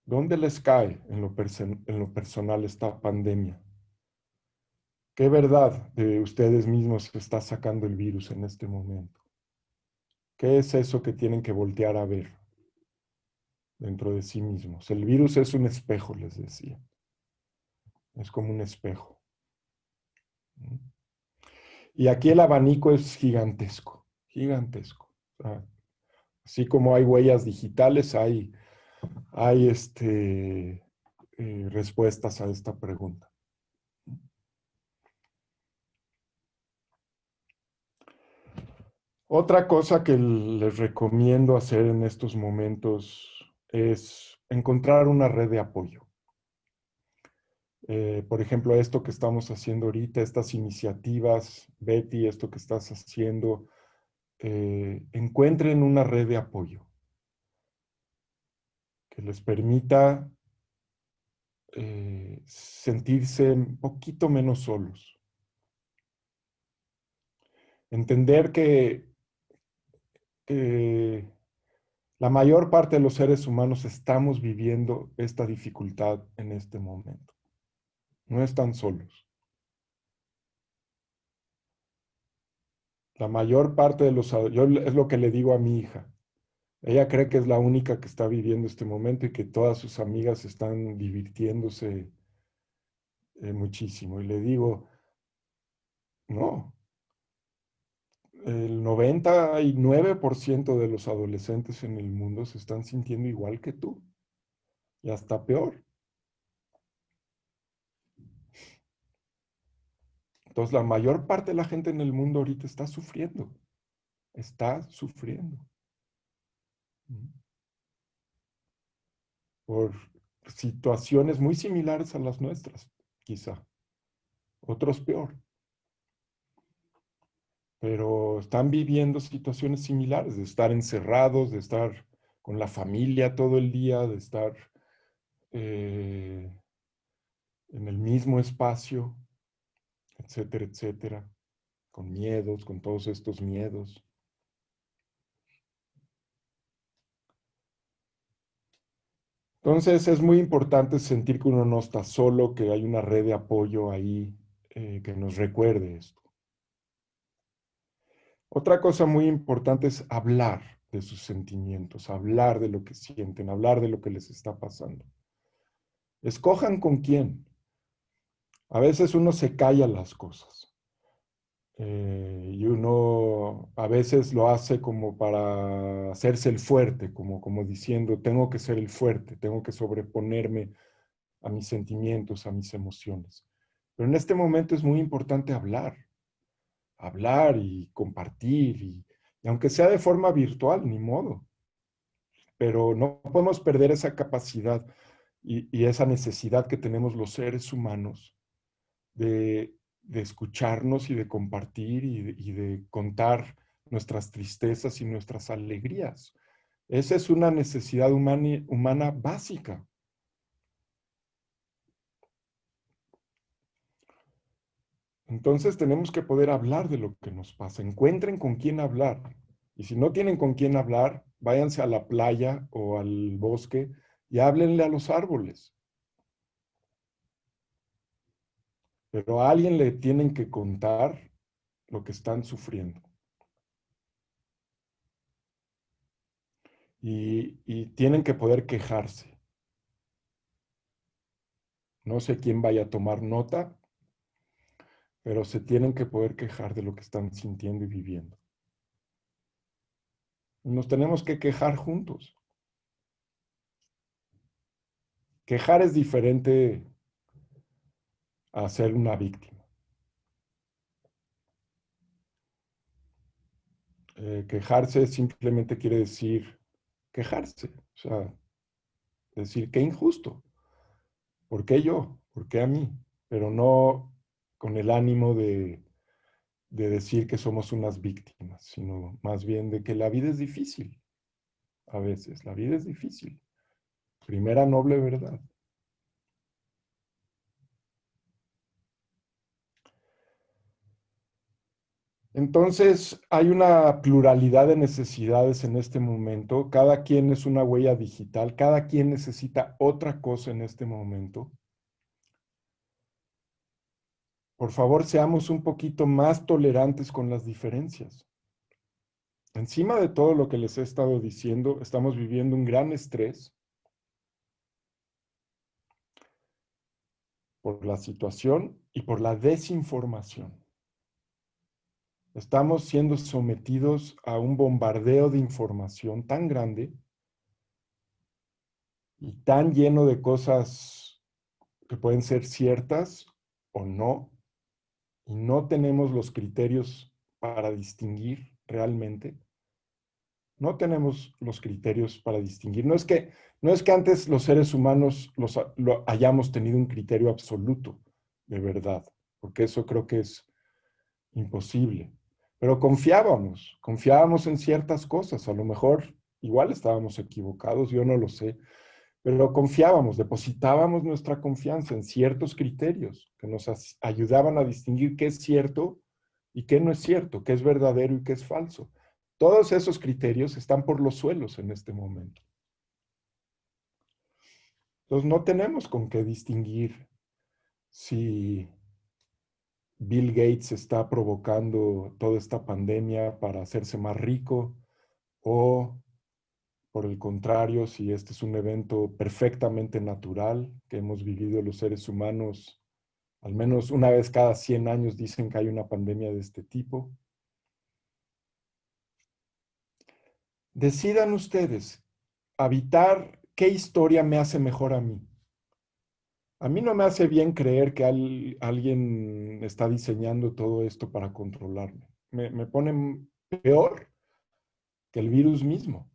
¿Dónde les cae en lo personal esta pandemia? ¿Qué verdad de ustedes mismos está sacando el virus en este momento? ¿Qué es eso que tienen que voltear a ver dentro de sí mismos? El virus es un espejo, les decía. Es como un espejo. Y aquí el abanico es gigantesco, gigantesco. O sea, así como hay huellas digitales, hay respuestas a esta pregunta. Otra cosa que les recomiendo hacer en estos momentos es encontrar una red de apoyo. Por ejemplo, esto que estamos haciendo ahorita, estas iniciativas, Betty, esto que estás haciendo, encuentren una red de apoyo que les permita sentirse un poquito menos solos. Entender que la mayor parte de los seres humanos estamos viviendo esta dificultad en este momento. No están solos. La mayor parte de es lo que le digo a mi hija. Ella cree que es la única que está viviendo este momento y que todas sus amigas están divirtiéndose muchísimo. Y le digo, no, el 99% de los adolescentes en el mundo se están sintiendo igual que tú, y hasta peor. Entonces, la mayor parte de la gente en el mundo ahorita está sufriendo por situaciones muy similares a las nuestras, quizá, otros peor, pero están viviendo situaciones similares, de estar encerrados, de estar con la familia todo el día, de estar eh, en el mismo espacio, etcétera, etcétera, con miedos, con todos estos miedos. Entonces es muy importante sentir que uno no está solo, que hay una red de apoyo ahí que nos recuerde esto. Otra cosa muy importante es hablar de sus sentimientos, hablar de lo que sienten, hablar de lo que les está pasando. Escojan con quién. A veces uno se calla las cosas y uno a veces lo hace como para hacerse el fuerte, como diciendo, tengo que ser el fuerte, tengo que sobreponerme a mis sentimientos, a mis emociones. Pero en este momento es muy importante hablar y compartir, y aunque sea de forma virtual, ni modo, pero no podemos perder esa capacidad y esa necesidad que tenemos los seres humanos de escucharnos y de compartir y de contar nuestras tristezas y nuestras alegrías. Esa es una necesidad humana básica. Entonces tenemos que poder hablar de lo que nos pasa. Encuentren con quién hablar. Y si no tienen con quién hablar, váyanse a la playa o al bosque y háblenle a los árboles. Pero a alguien le tienen que contar lo que están sufriendo. Y tienen que poder quejarse. No sé quién vaya a tomar nota, pero se tienen que poder quejar de lo que están sintiendo y viviendo. Nos tenemos que quejar juntos. Quejar es diferente a ser una víctima. Quejarse simplemente quiere decir quejarse, o sea, decir qué injusto, ¿por qué yo? ¿Por qué a mí? Pero no con el ánimo de decir que somos unas víctimas, sino más bien de que la vida es difícil. A veces, la vida es difícil. Primera noble verdad. Entonces, hay una pluralidad de necesidades en este momento. Cada quien es una huella digital, cada quien necesita otra cosa en este momento. Por favor, seamos un poquito más tolerantes con las diferencias. Encima de todo lo que les he estado diciendo, estamos viviendo un gran estrés. por la situación y por la desinformación. Estamos siendo sometidos a un bombardeo de información tan grande y tan lleno de cosas que pueden ser ciertas o no, y no tenemos los criterios para distinguir realmente. No tenemos los criterios para distinguir. No es que antes los seres humanos hayamos tenido un criterio absoluto de verdad, porque eso creo que es imposible. Pero confiábamos en ciertas cosas. A lo mejor igual estábamos equivocados, yo no lo sé, pero confiábamos, depositábamos nuestra confianza en ciertos criterios que nos ayudaban a distinguir qué es cierto y qué no es cierto, qué es verdadero y qué es falso. Todos esos criterios están por los suelos en este momento. Entonces no tenemos con qué distinguir si Bill Gates está provocando toda esta pandemia para hacerse más rico o, por el contrario, si este es un evento perfectamente natural que hemos vivido los seres humanos. Al menos una vez cada 100 años dicen que hay una pandemia de este tipo. Decidan ustedes habitar qué historia me hace mejor a mí. A mí no me hace bien creer que alguien está diseñando todo esto para controlarme. Me pone peor que el virus mismo.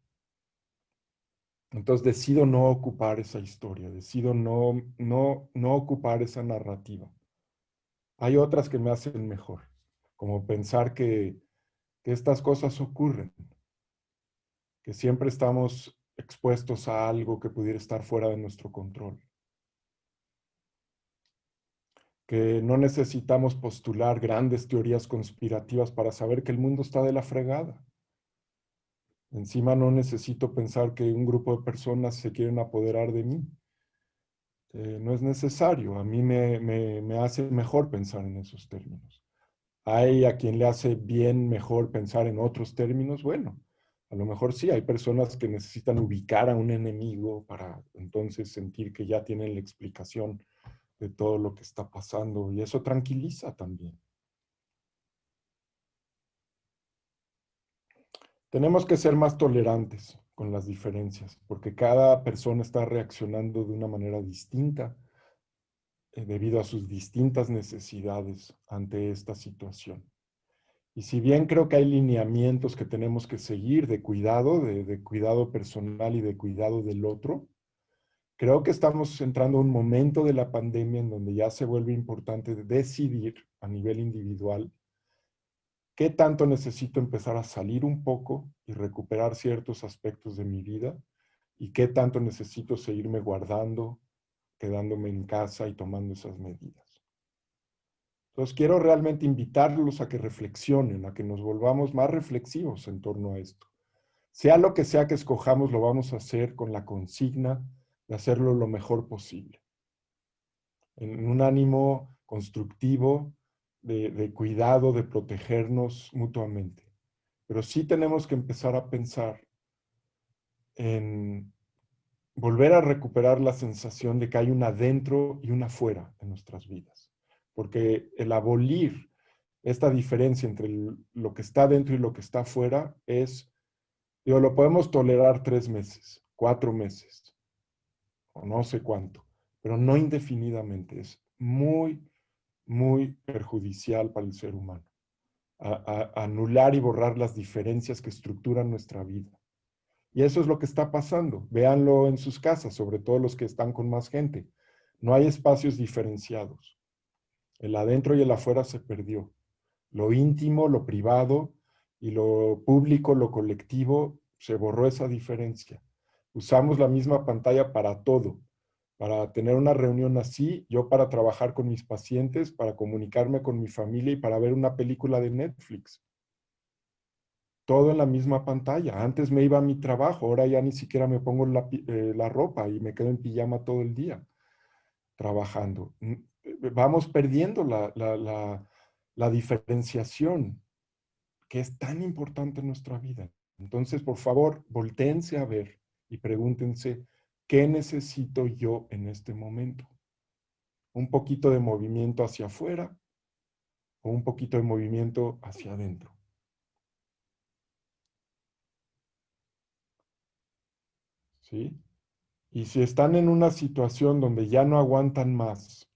Entonces decido no ocupar esa historia, decido no ocupar esa narrativa. Hay otras que me hacen mejor, como pensar que estas cosas ocurren, que siempre estamos expuestos a algo que pudiera estar fuera de nuestro control, que no necesitamos postular grandes teorías conspirativas para saber que el mundo está de la fregada. Encima no necesito pensar que un grupo de personas se quieren apoderar de mí. No es necesario. A mí me hace mejor pensar en esos términos. Hay a quien le hace bien mejor pensar en otros términos. Bueno, a lo mejor sí, hay personas que necesitan ubicar a un enemigo para entonces sentir que ya tienen la explicación de todo lo que está pasando y eso tranquiliza también. Tenemos que ser más tolerantes con las diferencias, porque cada persona está reaccionando de una manera distinta debido a sus distintas necesidades ante esta situación. Y si bien creo que hay lineamientos que tenemos que seguir de cuidado, de cuidado personal y de cuidado del otro, creo que estamos entrando a un momento de la pandemia en donde ya se vuelve importante decidir a nivel individual qué tanto necesito empezar a salir un poco y recuperar ciertos aspectos de mi vida y qué tanto necesito seguirme guardando, quedándome en casa y tomando esas medidas. Entonces quiero realmente invitarlos a que reflexionen, a que nos volvamos más reflexivos en torno a esto. Sea que escojamos, lo vamos a hacer con la consigna de hacerlo lo mejor posible, en un ánimo constructivo, de cuidado, de protegernos mutuamente. Pero sí tenemos que empezar a pensar en volver a recuperar la sensación de que hay una dentro y una afuera en nuestras vidas. Porque el abolir esta diferencia entre lo que está dentro y lo que está afuera es, digo, lo podemos tolerar 3 meses, 4 meses, o no sé cuánto, pero no indefinidamente. Es muy, muy perjudicial para el ser humano. Anular y borrar las diferencias que estructuran nuestra vida. Y eso es lo que está pasando. Véanlo en sus casas, sobre todo los que están con más gente. No hay espacios diferenciados. El adentro y el afuera se perdió. Lo íntimo, lo privado y lo público, lo colectivo, se borró esa diferencia. Usamos la misma pantalla para todo, para tener una reunión así, yo para trabajar con mis pacientes, para comunicarme con mi familia y para ver una película de Netflix. Todo en la misma pantalla. Antes me iba a mi trabajo, ahora ya ni siquiera me pongo la ropa y me quedo en pijama todo el día trabajando. Vamos perdiendo la diferenciación que es tan importante en nuestra vida. Entonces, por favor, voltéense a ver y pregúntense, ¿qué necesito yo en este momento? un poquito de movimiento hacia afuera o un poquito de movimiento hacia adentro. ¿Sí? Y si están en una situación donde ya no aguantan más,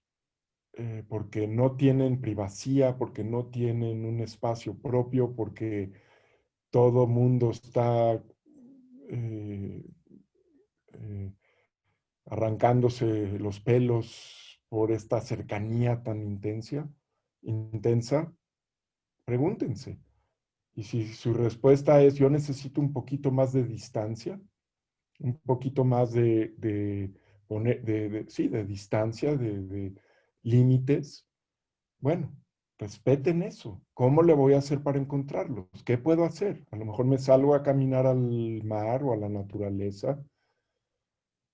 porque no tienen privacidad, porque no tienen un espacio propio, porque todo mundo está eh, eh, arrancándose los pelos por esta cercanía tan intensa, pregúntense. Y si su respuesta es yo necesito un poquito más de distancia, un poquito más sí, de distancia, de límites, bueno, respeten eso. ¿Cómo le voy a hacer para encontrarlos? ¿Qué puedo hacer? A lo mejor me salgo a caminar al mar o a la naturaleza,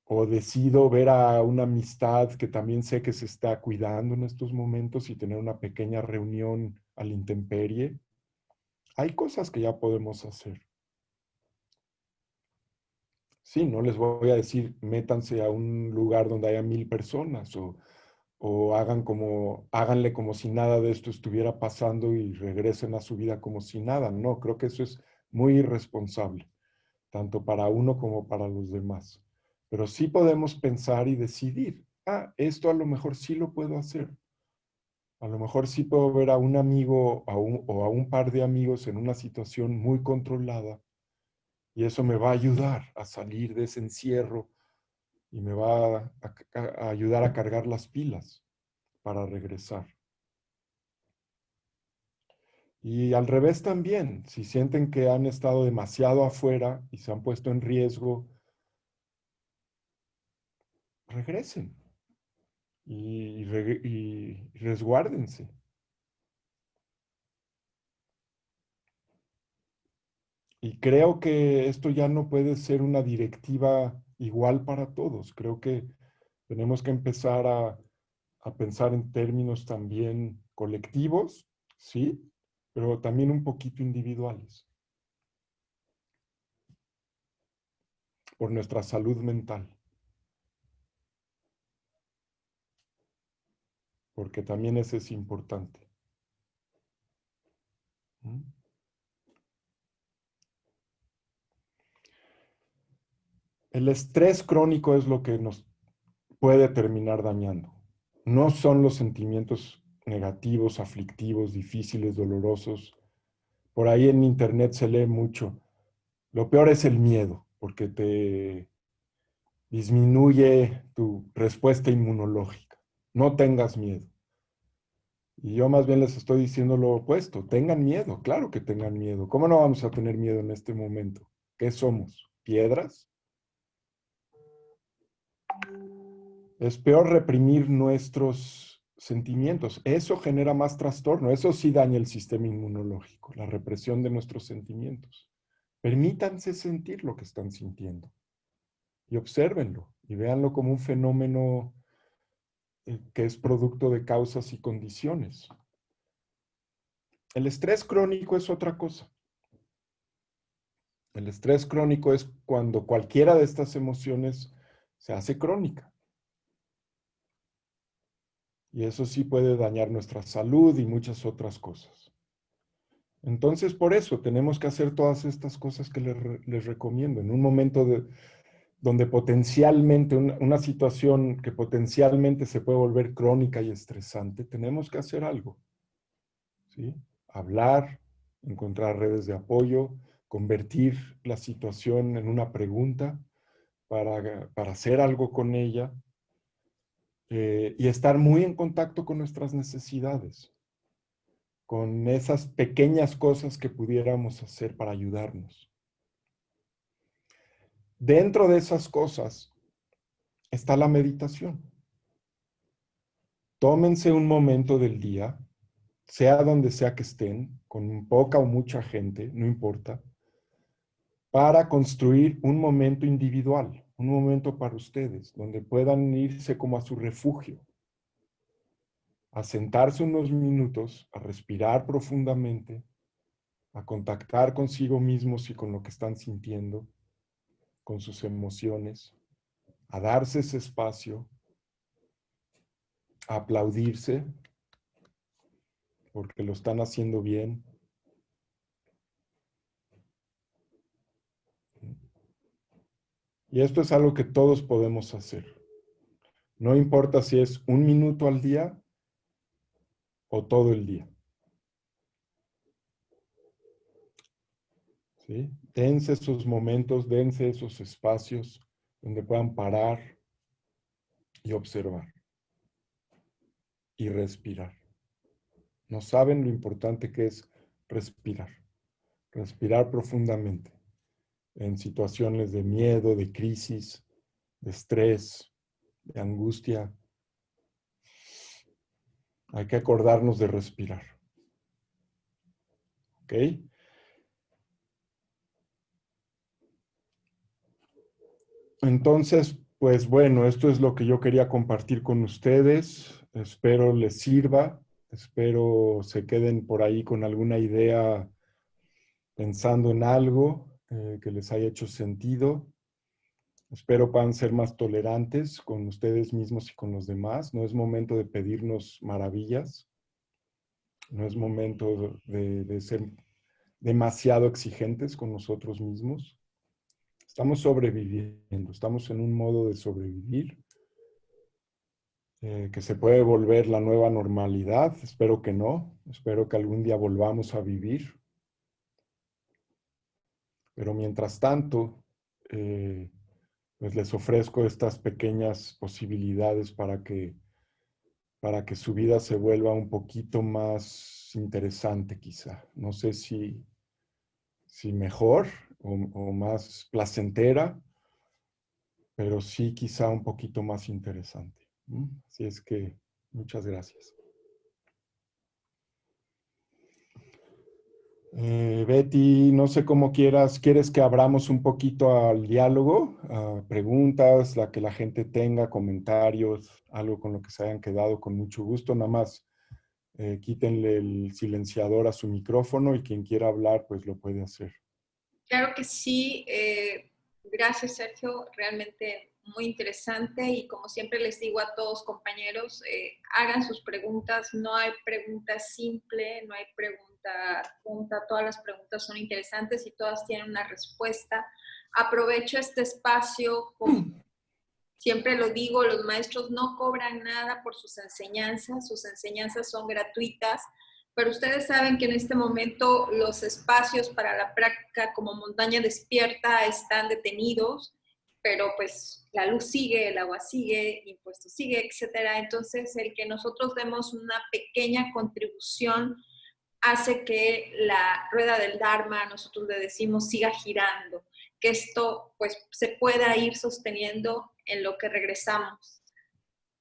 o decido ver a una amistad que también sé que se está cuidando en estos momentos y tener una pequeña reunión a la intemperie. Hay cosas que ya podemos hacer. Sí, no les voy a decir métanse a un lugar donde haya 1000 personas o háganle como si nada de esto estuviera pasando y regresen a su vida como si nada. No, creo que eso es muy irresponsable, tanto para uno como para los demás. Pero sí podemos pensar y decidir, esto a lo mejor sí lo puedo hacer. A lo mejor sí puedo ver a un amigo o a un par de amigos en una situación muy controlada y eso me va a ayudar a salir de ese encierro y me va a ayudar a cargar las pilas para regresar. Y al revés también, si sienten que han estado demasiado afuera y se han puesto en riesgo, regresen y resguárdense. Y creo que esto ya no puede ser una directiva igual para todos. Creo que tenemos que empezar a pensar en términos también colectivos, ¿sí? Pero también un poquito individuales, por nuestra salud mental, porque también eso es importante. ¿Mm? El estrés crónico es lo que nos puede terminar dañando. No son los sentimientos negativos, aflictivos, difíciles, dolorosos. Por ahí en internet se lee mucho. Lo peor es el miedo, porque te disminuye tu respuesta inmunológica. No tengas miedo. Y yo más bien les estoy diciendo lo opuesto. Tengan miedo, claro que tengan miedo. ¿Cómo no vamos a tener miedo en este momento? ¿Qué somos? ¿Piedras? Es peor reprimir nuestros sentimientos. Eso genera más trastorno. Eso sí daña el sistema inmunológico, la represión de nuestros sentimientos. Permítanse sentir lo que están sintiendo y obsérvenlo y véanlo como un fenómeno que es producto de causas y condiciones. El estrés crónico es otra cosa. El estrés crónico es cuando cualquiera de estas emociones se hace crónica. Y eso sí puede dañar nuestra salud y muchas otras cosas. Entonces, por eso tenemos que hacer todas estas cosas que les recomiendo. En un momento donde potencialmente, una situación que potencialmente se puede volver crónica y estresante, tenemos que hacer algo. ¿Sí? Hablar, encontrar redes de apoyo, convertir la situación en una pregunta para hacer algo con ella y estar muy en contacto con nuestras necesidades, con esas pequeñas cosas que pudiéramos hacer para ayudarnos. Dentro de esas cosas está la meditación. Tómense un momento del día, sea donde sea que estén, con poca o mucha gente, no importa, para construir un momento individual, un momento para ustedes, donde puedan irse como a su refugio, a sentarse unos minutos, a respirar profundamente, a contactar consigo mismos y con lo que están sintiendo, con sus emociones, a darse ese espacio, aplaudirse porque lo están haciendo bien. Y esto es algo que todos podemos hacer. No importa si es 1 minuto al día o todo el día. ¿Sí? Dense esos momentos, dense esos espacios donde puedan parar y observar y respirar. No saben lo importante que es respirar. Respirar profundamente en situaciones de miedo, de crisis, de estrés, de angustia. Hay que acordarnos de respirar. ¿Ok? Entonces, pues bueno, esto es lo que yo quería compartir con ustedes. Espero les sirva. Espero se queden por ahí con alguna idea pensando en algo que les haya hecho sentido. Espero puedan ser más tolerantes con ustedes mismos y con los demás. No es momento de pedirnos maravillas. No es momento de ser demasiado exigentes con nosotros mismos. Estamos sobreviviendo, estamos en un modo de sobrevivir que se puede volver la nueva normalidad. Espero que no. Espero que algún día volvamos a vivir. Pero mientras tanto, pues les ofrezco estas pequeñas posibilidades para que su vida se vuelva un poquito más interesante quizá. No sé si mejor o más placentera, pero sí quizá un poquito más interesante. Así es que muchas gracias. Betty, no sé cómo ¿quieres que abramos un poquito al diálogo, a preguntas, la que la gente tenga, comentarios, algo con lo que se hayan quedado con mucho gusto? Nada más quítenle el silenciador a su micrófono y quien quiera hablar, pues lo puede hacer. Claro que sí. Gracias, Sergio. Realmente muy interesante y como siempre les digo a todos compañeros, hagan sus preguntas. No hay pregunta simple, no hay pregunta tonta. Todas las preguntas son interesantes y todas tienen una respuesta. Aprovecho este espacio, como siempre lo digo, los maestros no cobran nada por sus enseñanzas son gratuitas, pero ustedes saben que en este momento los espacios para la práctica como montaña despierta están detenidos, pero pues la luz sigue, el agua sigue, impuestos sigue, etcétera. Entonces, el que nosotros demos una pequeña contribución hace que la rueda del Dharma, nosotros le decimos, siga girando, que esto pues se pueda ir sosteniendo en lo que regresamos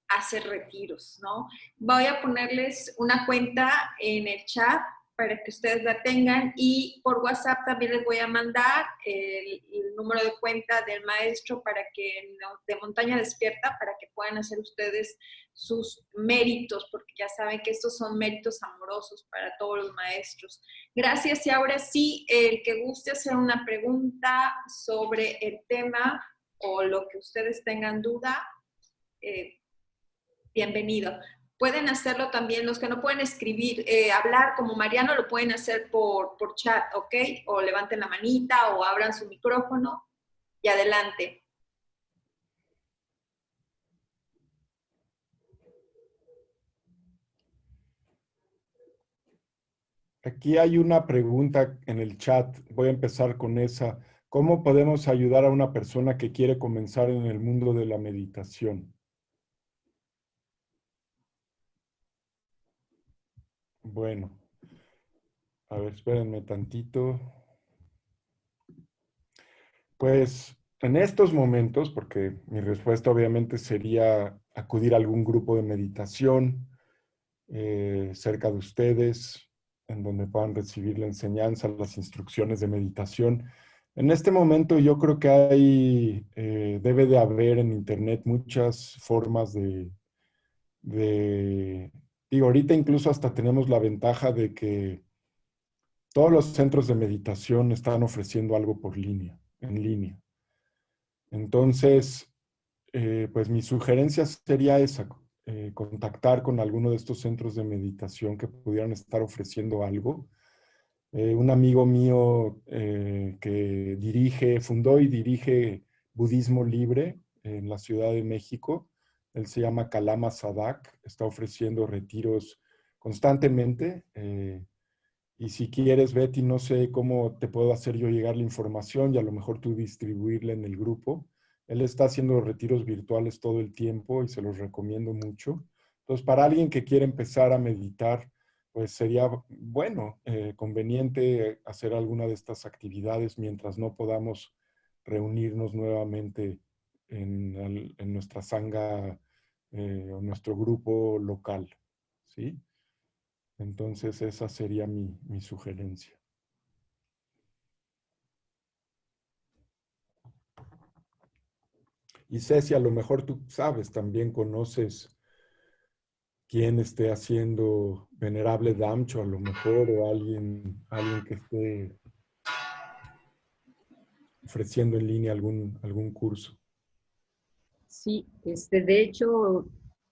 a hacer retiros, ¿no? Voy a ponerles una cuenta en el chat para que ustedes la tengan y por WhatsApp también les voy a mandar el número de cuenta del maestro para que, de Montaña Despierta, para que puedan hacer ustedes sus méritos, porque ya saben que estos son méritos amorosos para todos los maestros. Gracias y ahora sí, el que guste hacer una pregunta sobre el tema o lo que ustedes tengan duda, bienvenido. Pueden hacerlo también los que no pueden escribir, hablar como Mariano, lo pueden hacer por chat, ¿ok? O levanten la manita o abran su micrófono y adelante. Aquí hay una pregunta en el chat. Voy a empezar con esa. ¿Cómo podemos ayudar a una persona que quiere comenzar en el mundo de la meditación? Bueno, a ver, espérenme tantito. Pues en estos momentos, porque mi respuesta obviamente sería acudir a algún grupo de meditación cerca de ustedes, en donde puedan recibir la enseñanza, las instrucciones de meditación. En este momento yo creo que debe de haber en Internet muchas formas digo, ahorita incluso hasta tenemos la ventaja de que todos los centros de meditación están ofreciendo algo en línea. Entonces, pues mi sugerencia sería esa. contactar con alguno de estos centros de meditación que pudieran estar ofreciendo algo. Un amigo mío que fundó y dirige Budismo Libre en la Ciudad de México, él se llama Kalama Sadak, está ofreciendo retiros constantemente. Y si quieres, Betty, no sé cómo te puedo hacer yo llegar la información y a lo mejor tú distribuirla en el grupo. Él está haciendo retiros virtuales todo el tiempo y se los recomiendo mucho. Entonces, para alguien que quiere empezar a meditar, pues sería bueno, conveniente hacer alguna de estas actividades mientras no podamos reunirnos nuevamente en nuestra sangha o nuestro grupo local, ¿sí? Entonces, esa sería mi sugerencia. Y Ceci, a lo mejor tú sabes, también conoces quién esté haciendo Venerable Damcho, a lo mejor, o alguien que esté ofreciendo en línea algún curso. Sí, de hecho,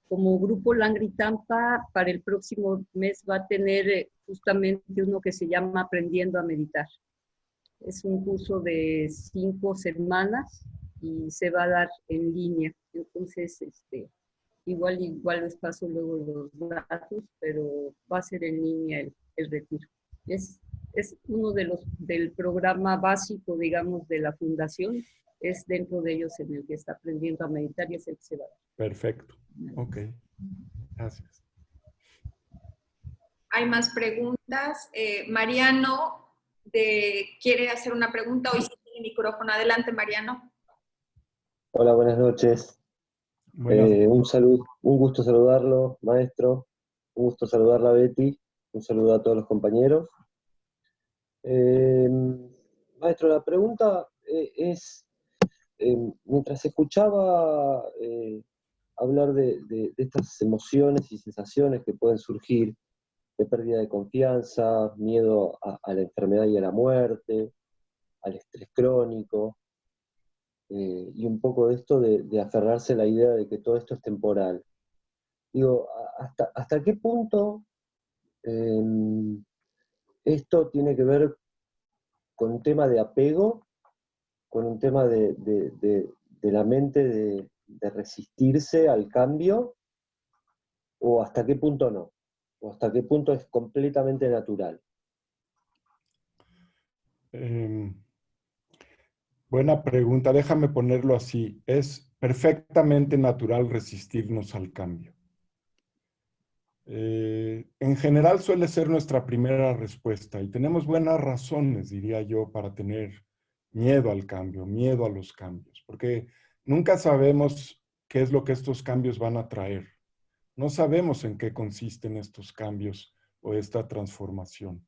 como Grupo Langri Tampa, para el próximo mes va a tener justamente uno que se llama Aprendiendo a Meditar. Es un curso de 5 semanas y se va a dar en línea. Entonces, igual les paso luego los datos, pero va a ser en línea el retiro. Es uno del programa básico, digamos, de la fundación. Es dentro de ellos en el que está aprendiendo a meditar y es el que se va a dar. Perfecto. Ok. Gracias. Hay más preguntas. Mariano quiere hacer una pregunta. Hoy sí tiene micrófono. Adelante, Mariano. Hola, buenas noches. Un saludo, un gusto saludarlo, maestro. Un gusto saludarla, Betty. Un saludo a todos los compañeros. Maestro, la pregunta es, mientras escuchaba hablar de estas emociones y sensaciones que pueden surgir, de pérdida de confianza, miedo a la enfermedad y a la muerte, al estrés crónico, y un poco de esto de aferrarse a la idea de que todo esto es temporal. Digo, ¿hasta qué punto esto tiene que ver con un tema de apego, con un tema de la mente de resistirse al cambio, o hasta qué punto no? ¿O hasta qué punto es completamente natural? Buena pregunta, déjame ponerlo así. Es perfectamente natural resistirnos al cambio. En general suele ser nuestra primera respuesta y tenemos buenas razones, diría yo, para tener miedo al cambio, miedo a los cambios, porque nunca sabemos qué es lo que estos cambios van a traer. No sabemos en qué consisten estos cambios o esta transformación.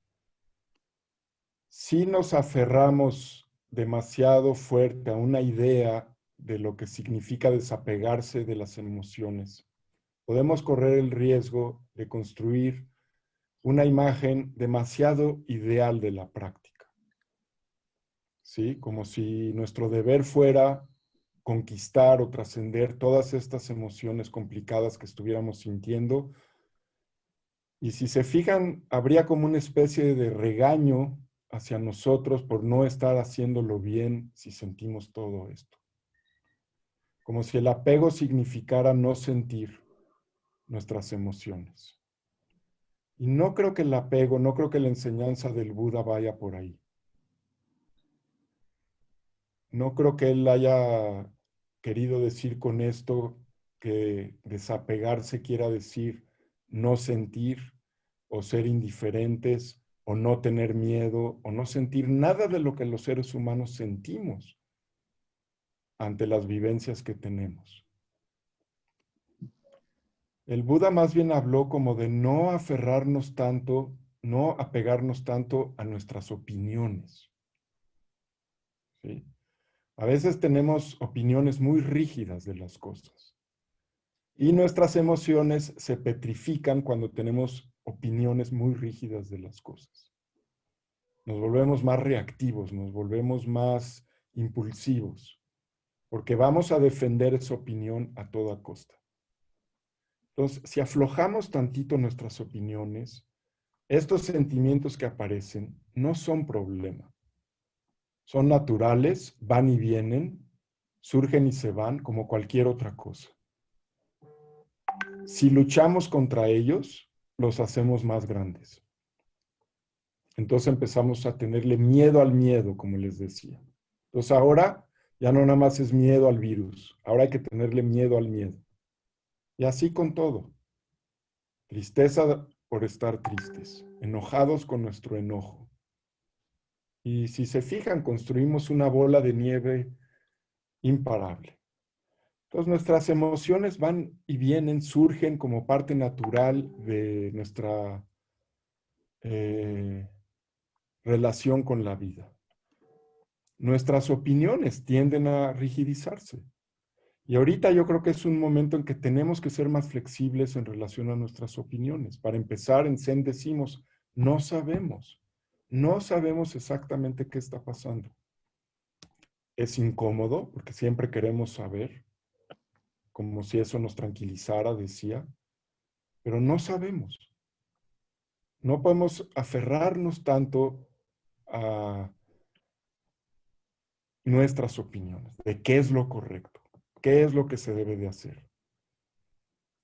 Si nos aferramos demasiado fuerte a una idea de lo que significa desapegarse de las emociones, podemos correr el riesgo de construir una imagen demasiado ideal de la práctica. ¿Sí? Como si nuestro deber fuera conquistar o trascender todas estas emociones complicadas que estuviéramos sintiendo. Y si se fijan, habría como una especie de regaño hacia nosotros por no estar haciéndolo bien si sentimos todo esto. Como si el apego significara no sentir nuestras emociones. Y no creo que el apego, no creo que la enseñanza del Buda vaya por ahí. No creo que él haya querido decir con esto que desapegarse quiera decir no sentir o ser indiferentes o no tener miedo o no sentir nada de lo que los seres humanos sentimos ante las vivencias que tenemos. El Buda más bien habló como de no aferrarnos tanto, no apegarnos tanto a nuestras opiniones. ¿Sí? A veces tenemos opiniones muy rígidas de las cosas. Y nuestras emociones se petrifican cuando tenemos opiniones muy rígidas de las cosas. Nos volvemos más reactivos, nos volvemos más impulsivos, porque vamos a defender esa opinión a toda costa. Entonces, si aflojamos tantito nuestras opiniones, estos sentimientos que aparecen no son problema. Son naturales, van y vienen, surgen y se van como cualquier otra cosa. Si luchamos contra ellos, los hacemos más grandes. Entonces empezamos a tenerle miedo al miedo, como les decía. Entonces ahora ya no nada más es miedo al virus, ahora hay que tenerle miedo al miedo. Y así con todo. Tristeza por estar tristes, enojados con nuestro enojo. Y si se fijan, construimos una bola de nieve imparable. Entonces nuestras emociones van y vienen, surgen como parte natural de nuestra relación con la vida. Nuestras opiniones tienden a rigidizarse. Y ahorita yo creo que es un momento en que tenemos que ser más flexibles en relación a nuestras opiniones. Para empezar, en Zen decimos, no sabemos. No sabemos exactamente qué está pasando. Es incómodo porque siempre queremos saber, como si eso nos tranquilizara, decía, pero no sabemos. No podemos aferrarnos tanto a nuestras opiniones de qué es lo correcto, qué es lo que se debe de hacer,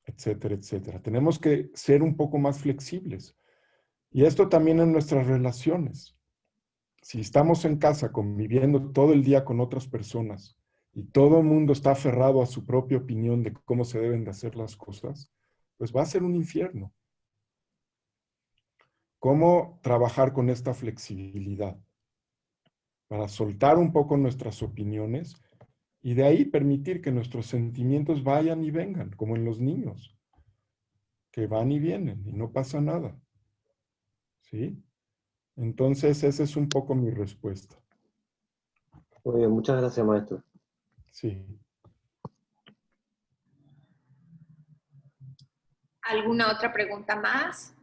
etcétera, etcétera. Tenemos que ser un poco más flexibles. Y esto también en nuestras relaciones. Si estamos en casa conviviendo todo el día con otras personas y todo el mundo está aferrado a su propia opinión de cómo se deben de hacer las cosas, pues va a ser un infierno. ¿Cómo trabajar con esta flexibilidad? Para soltar un poco nuestras opiniones y de ahí permitir que nuestros sentimientos vayan y vengan, como en los niños, que van y vienen y no pasa nada. ¿Sí? Entonces, esa es un poco mi respuesta. Muy bien, muchas gracias, maestro. Sí. ¿Alguna otra pregunta más?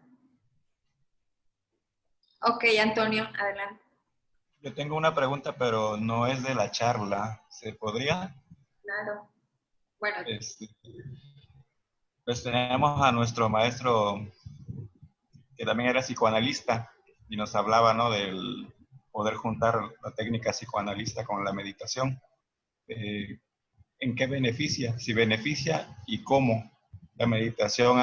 Ok, Antonio, adelante. Yo tengo una pregunta, pero no es de la charla. ¿Se podría? Claro. Bueno, Pues tenemos a nuestro maestro, que también era psicoanalista, y nos hablaba, ¿no?, del poder juntar la técnica psicoanalista con la meditación. ¿En qué beneficia? Si beneficia y cómo la meditación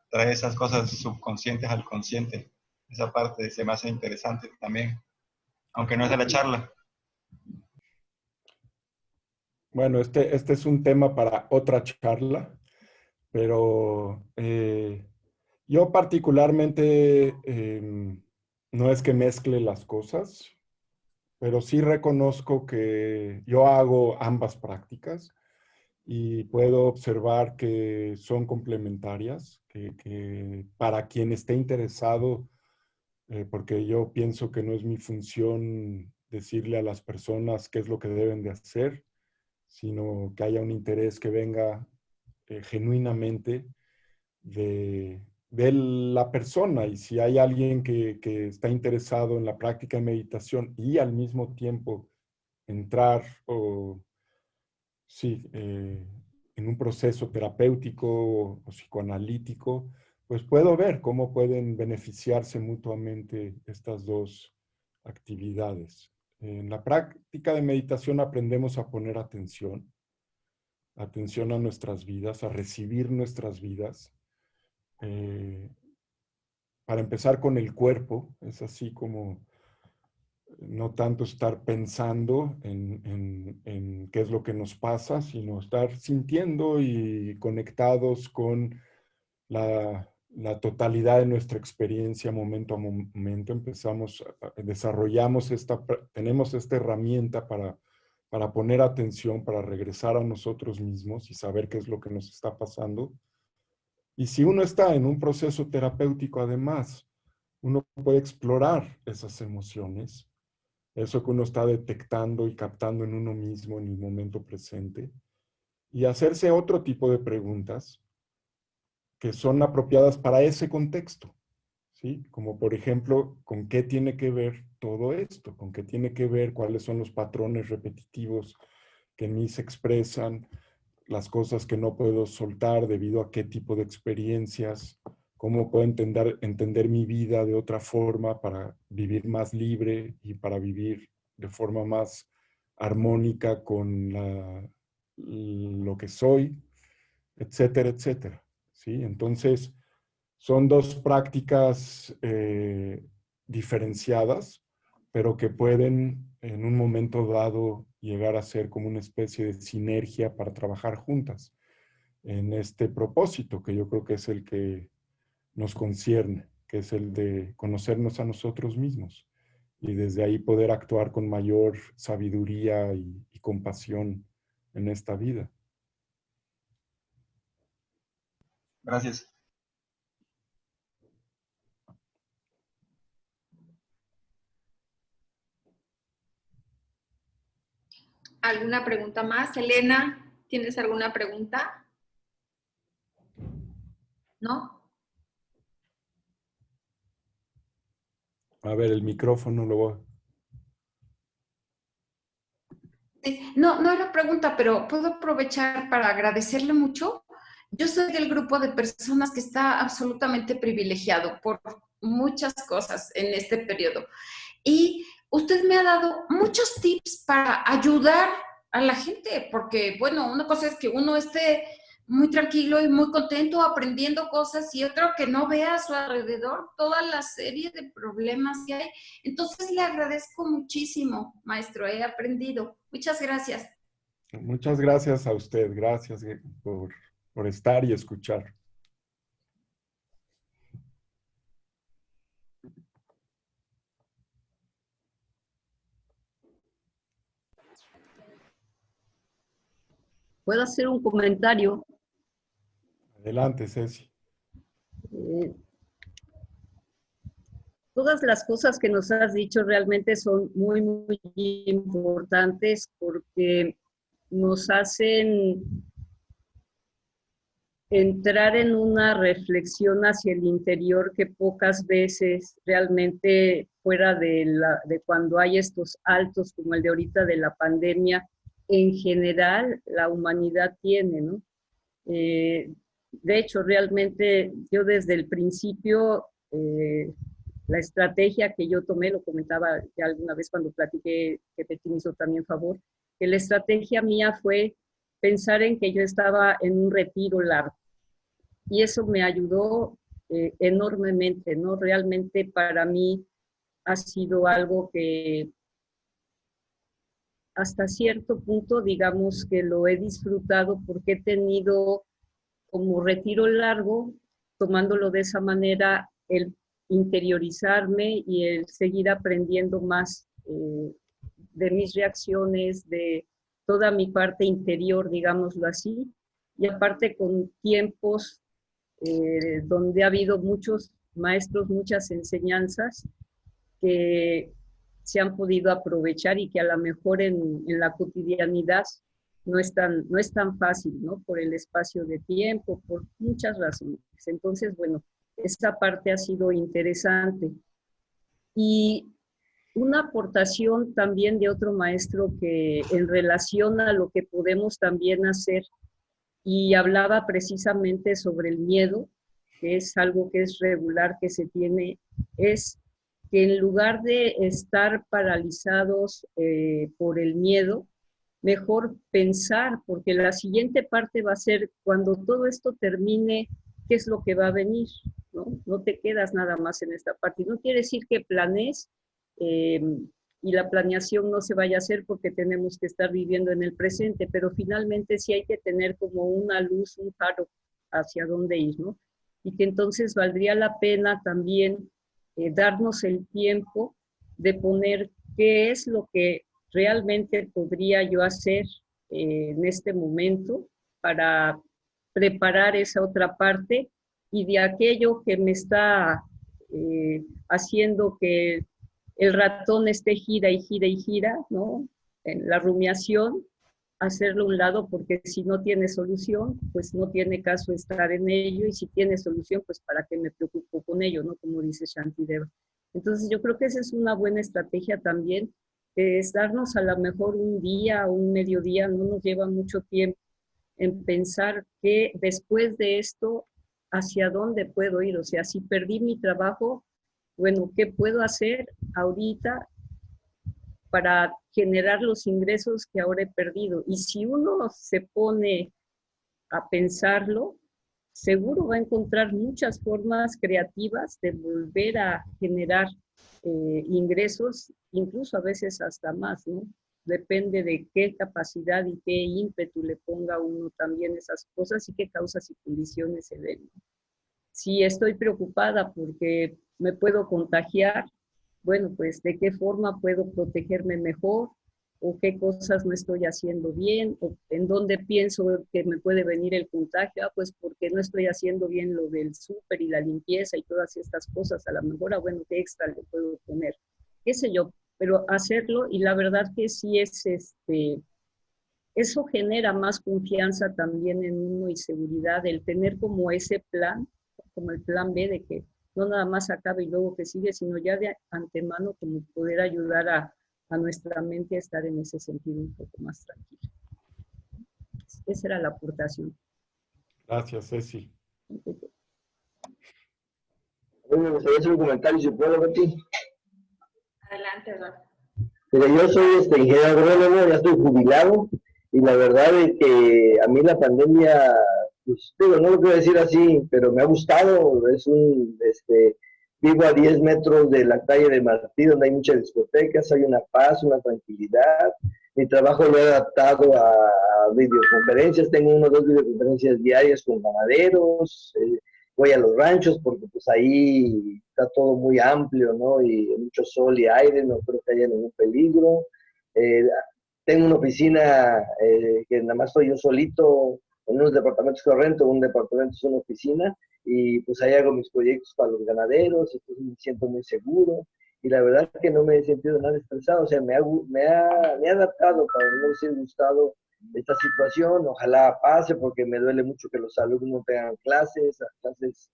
trae esas cosas subconscientes al consciente. Esa parte se me hace interesante también, aunque no es de la charla. Bueno, este es un tema para otra charla, pero yo particularmente no es que mezcle las cosas, pero sí reconozco que yo hago ambas prácticas y puedo observar que son complementarias, que para quien esté interesado, porque yo pienso que no es mi función decirle a las personas qué es lo que deben de hacer, sino que haya un interés que venga genuinamente de la persona. Y si hay alguien que está interesado en la práctica de meditación y al mismo tiempo entrar o, sí, en un proceso terapéutico o psicoanalítico, pues puedo ver cómo pueden beneficiarse mutuamente estas dos actividades. En la práctica de meditación aprendemos a poner atención a nuestras vidas, a recibir nuestras vidas. Para empezar con el cuerpo, es así como no tanto estar pensando en qué es lo que nos pasa, sino estar sintiendo y conectados con la totalidad de nuestra experiencia momento a momento. Desarrollamos tenemos esta herramienta para poner atención, para regresar a nosotros mismos y saber qué es lo que nos está pasando. Y si uno está en un proceso terapéutico, además, uno puede explorar esas emociones, eso que uno está detectando y captando en uno mismo en el momento presente, y hacerse otro tipo de preguntas que son apropiadas para ese contexto, ¿sí? Como por ejemplo, ¿con qué tiene que ver todo esto? ¿Con qué tiene que ver cuáles son los patrones repetitivos que en mí se expresan? las cosas que no puedo soltar debido a qué tipo de experiencias, cómo puedo entender mi vida de otra forma para vivir más libre y para vivir de forma más armónica con lo que soy, etcétera, etcétera. ¿Sí? Entonces, son dos prácticas diferenciadas, pero que pueden en un momento dado llegar a ser como una especie de sinergia para trabajar juntas en este propósito, que yo creo que es el que nos concierne, que es el de conocernos a nosotros mismos y desde ahí poder actuar con mayor sabiduría y compasión en esta vida. Gracias. ¿Alguna pregunta más? Elena, ¿tienes alguna pregunta? ¿No? A ver, el micrófono lo voy. No, no era pregunta, pero puedo aprovechar para agradecerle mucho. Yo soy del grupo de personas que está absolutamente privilegiado por muchas cosas en este periodo. Y usted me ha dado muchos tips para ayudar a la gente, porque, bueno, una cosa es que uno esté muy tranquilo y muy contento aprendiendo cosas y otro que no vea a su alrededor toda la serie de problemas que hay. Entonces le agradezco muchísimo, maestro, he aprendido. Muchas gracias. Muchas gracias a usted, gracias por estar y escuchar. ¿Puedo hacer un comentario? Adelante, Ceci. Eh, Todas las cosas que nos has dicho realmente son muy, muy importantes porque nos hacen entrar en una reflexión hacia el interior que pocas veces realmente fuera de cuando hay estos altos como el de ahorita de la pandemia, en general la humanidad tiene, ¿no? De hecho, realmente yo desde el principio, la estrategia que yo tomé, lo comentaba ya alguna vez cuando platiqué, que Betty me hizo también favor, que la estrategia mía fue pensar en que yo estaba en un retiro largo. Y eso me ayudó enormemente, ¿no? Realmente para mí ha sido algo que hasta cierto punto, digamos que lo he disfrutado porque he tenido como retiro largo, tomándolo de esa manera, el interiorizarme y el seguir aprendiendo más de mis reacciones, de toda mi parte interior, digámoslo así, y aparte con tiempos donde ha habido muchos maestros, muchas enseñanzas que se han podido aprovechar y que a lo mejor en la cotidianidad no es tan fácil, ¿no? Por el espacio de tiempo, por muchas razones. Entonces, bueno, esta parte ha sido interesante. Y una aportación también de otro maestro que en relación a lo que podemos también hacer, y hablaba precisamente sobre el miedo, que es algo que es regular, que se tiene, es que en lugar de estar paralizados por el miedo, mejor pensar, porque la siguiente parte va a ser cuando todo esto termine, ¿qué es lo que va a venir? ¿No? No te quedas nada más en esta parte. Y no quiere decir que planees y la planeación no se vaya a hacer porque tenemos que estar viviendo en el presente, pero finalmente sí hay que tener como una luz, un faro hacia dónde ir, ¿no? Y que entonces valdría la pena también darnos el tiempo de poner qué es lo que realmente podría yo hacer en este momento para preparar esa otra parte y de aquello que me está haciendo que el ratón esté gira y gira y gira, ¿no? En la rumiación, hacerlo a un lado porque si no tiene solución, pues no tiene caso estar en ello y si tiene solución, pues para qué me preocupo con ello, ¿no? Como dice Shantideva. Entonces yo creo que esa es una buena estrategia también, es darnos a lo mejor un día o un mediodía, no nos lleva mucho tiempo, en pensar que después de esto, hacia dónde puedo ir. O sea, si perdí mi trabajo, bueno, ¿qué puedo hacer ahorita para generar los ingresos que ahora he perdido? Y si uno se pone a pensarlo, seguro va a encontrar muchas formas creativas de volver a generar ingresos, incluso a veces hasta más, ¿no? Depende de qué capacidad y qué ímpetu le ponga uno también esas cosas y qué causas y condiciones se den. Si estoy preocupada porque me puedo contagiar, bueno, pues de qué forma puedo protegerme mejor, o qué cosas no estoy haciendo bien, o en dónde pienso que me puede venir el contagio, pues porque no estoy haciendo bien lo del súper y la limpieza y todas estas cosas, a lo mejor, bueno, qué extra le puedo poner, qué sé yo, pero hacerlo, y la verdad que sí es, eso genera más confianza también en uno y seguridad, el tener como ese plan, como el plan B de que no nada más acabe y luego que sigue, sino ya de antemano como poder ayudar a nuestra mente a estar en ese sentido un poco más tranquila. Esa era la aportación. Gracias, Ceci. Me gustaría hacer un comentario, si puedo, Betty. Adelante, Eduardo. Mira, yo soy ingeniero agrónomo, ya estoy jubilado, y la verdad es que a mí la pandemia, pues digo, no lo quiero decir así, pero me ha gustado. Vivo a 10 metros de la calle de Martí, donde hay muchas discotecas, hay una paz, una tranquilidad. Mi trabajo lo he adaptado a videoconferencias, tengo 1 o 2 videoconferencias diarias con ganaderos, voy a los ranchos porque pues ahí está todo muy amplio, ¿no? Y mucho sol y aire, no creo que haya ningún peligro. Eh, Tengo una oficina que nada más estoy yo solito en unos departamentos que rento, un departamento es una oficina, y pues ahí hago mis proyectos para los ganaderos, entonces me siento muy seguro, y la verdad es que no me he sentido nada estresado, o sea, me ha adaptado, para no decir gustado, esta situación. Ojalá pase, porque me duele mucho que los alumnos tengan clases, las clases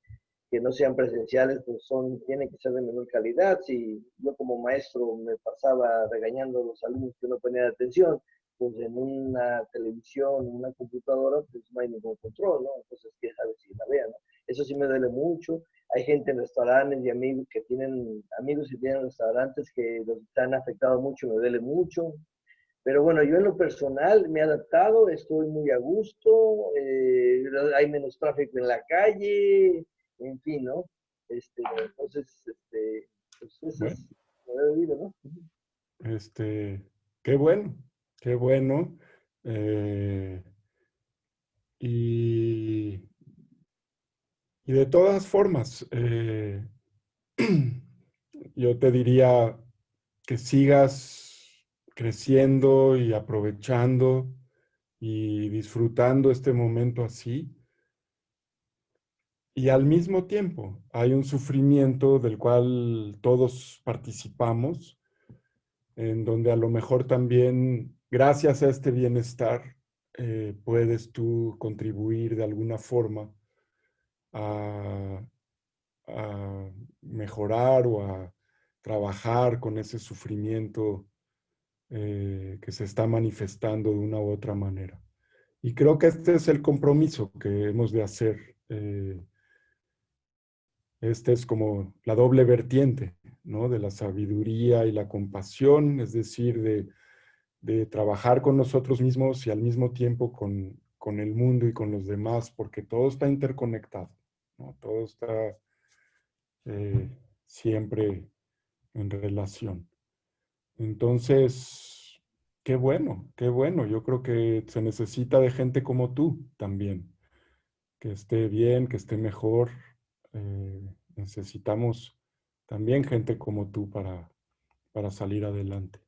que no sean presenciales, pues tienen que ser de menor calidad. Si yo como maestro me pasaba regañando a los alumnos que no ponían atención, pues en una televisión, en una computadora, pues no hay ningún control, ¿no? Entonces, ¿quién sabe si la vean, ¿no? Eso sí me duele mucho. Hay gente en restaurantes y amigos que tienen restaurantes que los han afectado mucho, me duele mucho. Pero bueno, yo en lo personal me he adaptado, estoy muy a gusto, hay menos tráfico en la calle, en fin, ¿no? Entonces, pues eso Bueno, es lo he vivido, ¿no? este, qué bueno, qué bueno. Eh, y, y de todas formas, yo te diría que sigas creciendo y aprovechando y disfrutando este momento así. Y al mismo tiempo hay un sufrimiento del cual todos participamos, en donde a lo mejor también, gracias a este bienestar, puedes tú contribuir de alguna forma a, a mejorar o a trabajar con ese sufrimiento que se está manifestando de una u otra manera. Y creo que este es el compromiso que hemos de hacer. Este es como la doble vertiente, ¿no? De la sabiduría y la compasión, es decir, de trabajar con nosotros mismos y al mismo tiempo con el mundo y con los demás, porque todo está interconectado, ¿no? Todo está siempre en relación. Entonces, qué bueno, qué bueno. Yo creo que se necesita de gente como tú también, que esté bien, que esté mejor. Necesitamos también gente como tú para salir adelante.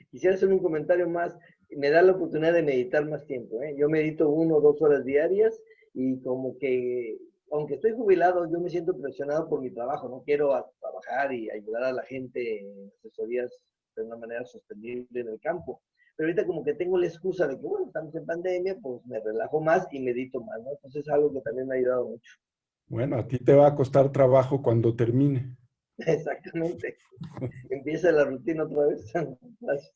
Quisiera hacer un comentario más. Me da la oportunidad de meditar más tiempo, ¿eh? Yo medito 1 o 2 horas diarias, y como que, aunque estoy jubilado, yo me siento presionado por mi trabajo. No quiero trabajar y ayudar a la gente en asesorías de una manera sostenible en el campo. Pero ahorita como que tengo la excusa de que, bueno, estamos en pandemia, pues me relajo más y medito más, ¿no? Entonces es algo que también me ha ayudado mucho. Bueno, a ti te va a costar trabajo cuando termine. Exactamente. Empieza la rutina otra vez. Gracias.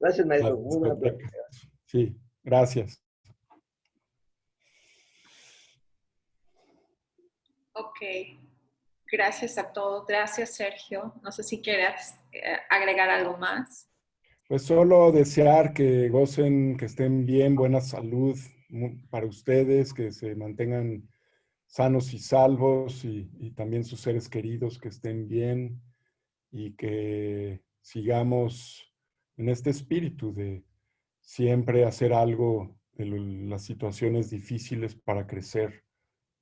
Gracias, La maestro. Muy buena discoteca. plática. Sí, gracias. Ok, gracias a todos. Gracias, Sergio. No sé si quieras agregar algo más. Pues solo desear que gocen, que estén bien, buena salud para ustedes, que se mantengan sanos y salvos y también sus seres queridos que estén bien y que sigamos en este espíritu de siempre hacer algo de las situaciones difíciles para crecer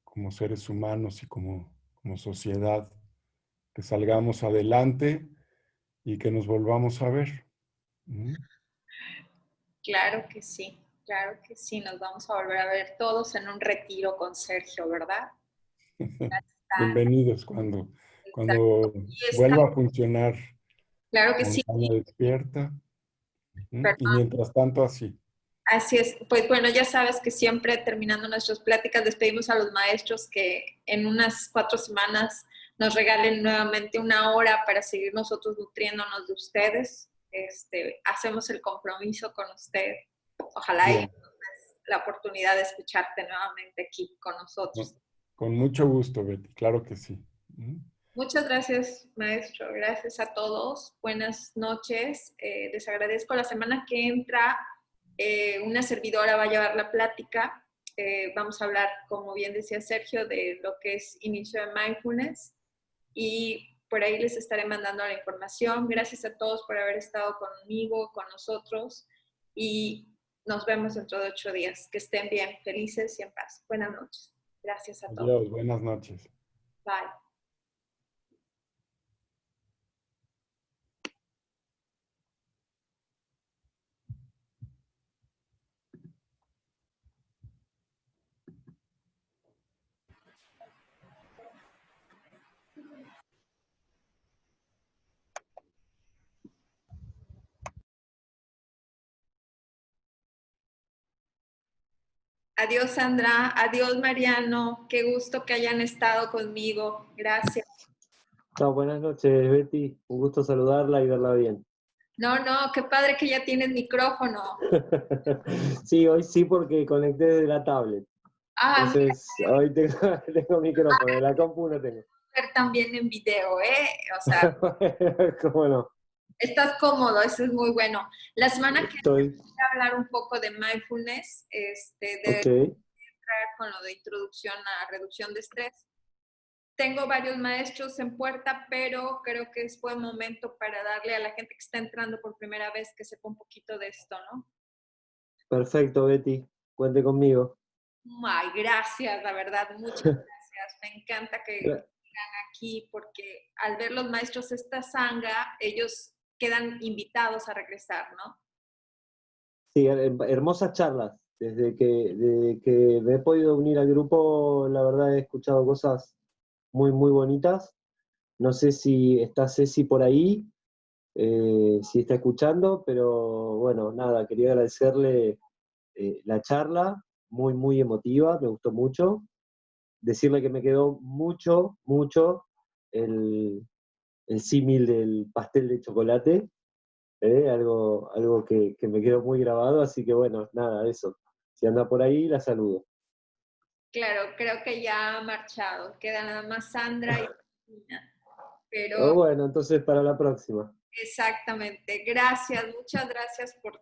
como seres humanos y como sociedad, que salgamos adelante y que nos volvamos a ver. ¿Mm? Claro que sí, claro que sí. Nos vamos a volver a ver todos en un retiro con Sergio, ¿verdad? Está, Bienvenidos exacto. cuando Y está, vuelva a funcionar claro que sí. Montaña Despierta. Y Perdón. mientras tanto, así. Así es. Pues bueno, ya sabes que siempre terminando nuestras pláticas despedimos a los maestros que en unas 4 semanas nos regalen nuevamente una hora para seguir nosotros nutriéndonos de ustedes. Hacemos el compromiso con usted. Ojalá haya Bien. la oportunidad de escucharte nuevamente aquí con nosotros. Con mucho gusto, Betty. Claro que sí. Muchas gracias, maestro. Gracias a todos. Buenas noches. Les agradezco. La semana que entra, una servidora va a llevar la plática. Vamos a hablar, como bien decía Sergio, de lo que es inicio de mindfulness. Y por ahí les estaré mandando la información. Gracias a todos por haber estado conmigo, con nosotros. Y nos vemos dentro de 8 días. Que estén bien, felices y en paz. Buenas noches. Gracias a todos. Adiós, buenas noches. Bye. Adiós, Sandra. Adiós, Mariano. Qué gusto que hayan estado conmigo. Gracias. Chao, buenas noches, Betty. Un gusto saludarla y verla bien. No, qué padre que ya tienes micrófono. Sí, hoy sí porque conecté desde la tablet. Ah, mira, Entonces, hoy tengo micrófono, en la compu no tengo. ver también en video, ¿eh? O sea, ¿Cómo no? estás cómodo, eso es muy bueno. La semana que viene Estoy, voy a hablar un poco de mindfulness, de ok. con lo de introducción a reducción de estrés. Tengo varios maestros en puerta, pero creo que es buen momento para darle a la gente que está entrando por primera vez que sepa un poquito de esto, ¿no? Perfecto, Betty. Cuente conmigo. Ay, gracias, la verdad, muchas gracias. Me encanta que Gra- vengan aquí porque al ver los maestros esta sanga, ellos quedan invitados a regresar, ¿no? Sí, hermosas charlas. Desde que me he podido unir al grupo, la verdad he escuchado cosas muy, muy bonitas. No sé si está Ceci por ahí, si está escuchando, pero bueno, nada, quería agradecerle la charla, muy, muy emotiva, me gustó mucho. Decirle que me quedó mucho, mucho el símil del pastel de chocolate, algo que me quedó muy grabado, así que bueno, nada, eso. Si anda por ahí, la saludo. Claro, creo que ya ha marchado. Queda nada más Sandra y Cristina. Oh, Pero bueno, entonces para la próxima. exactamente. Gracias, muchas gracias por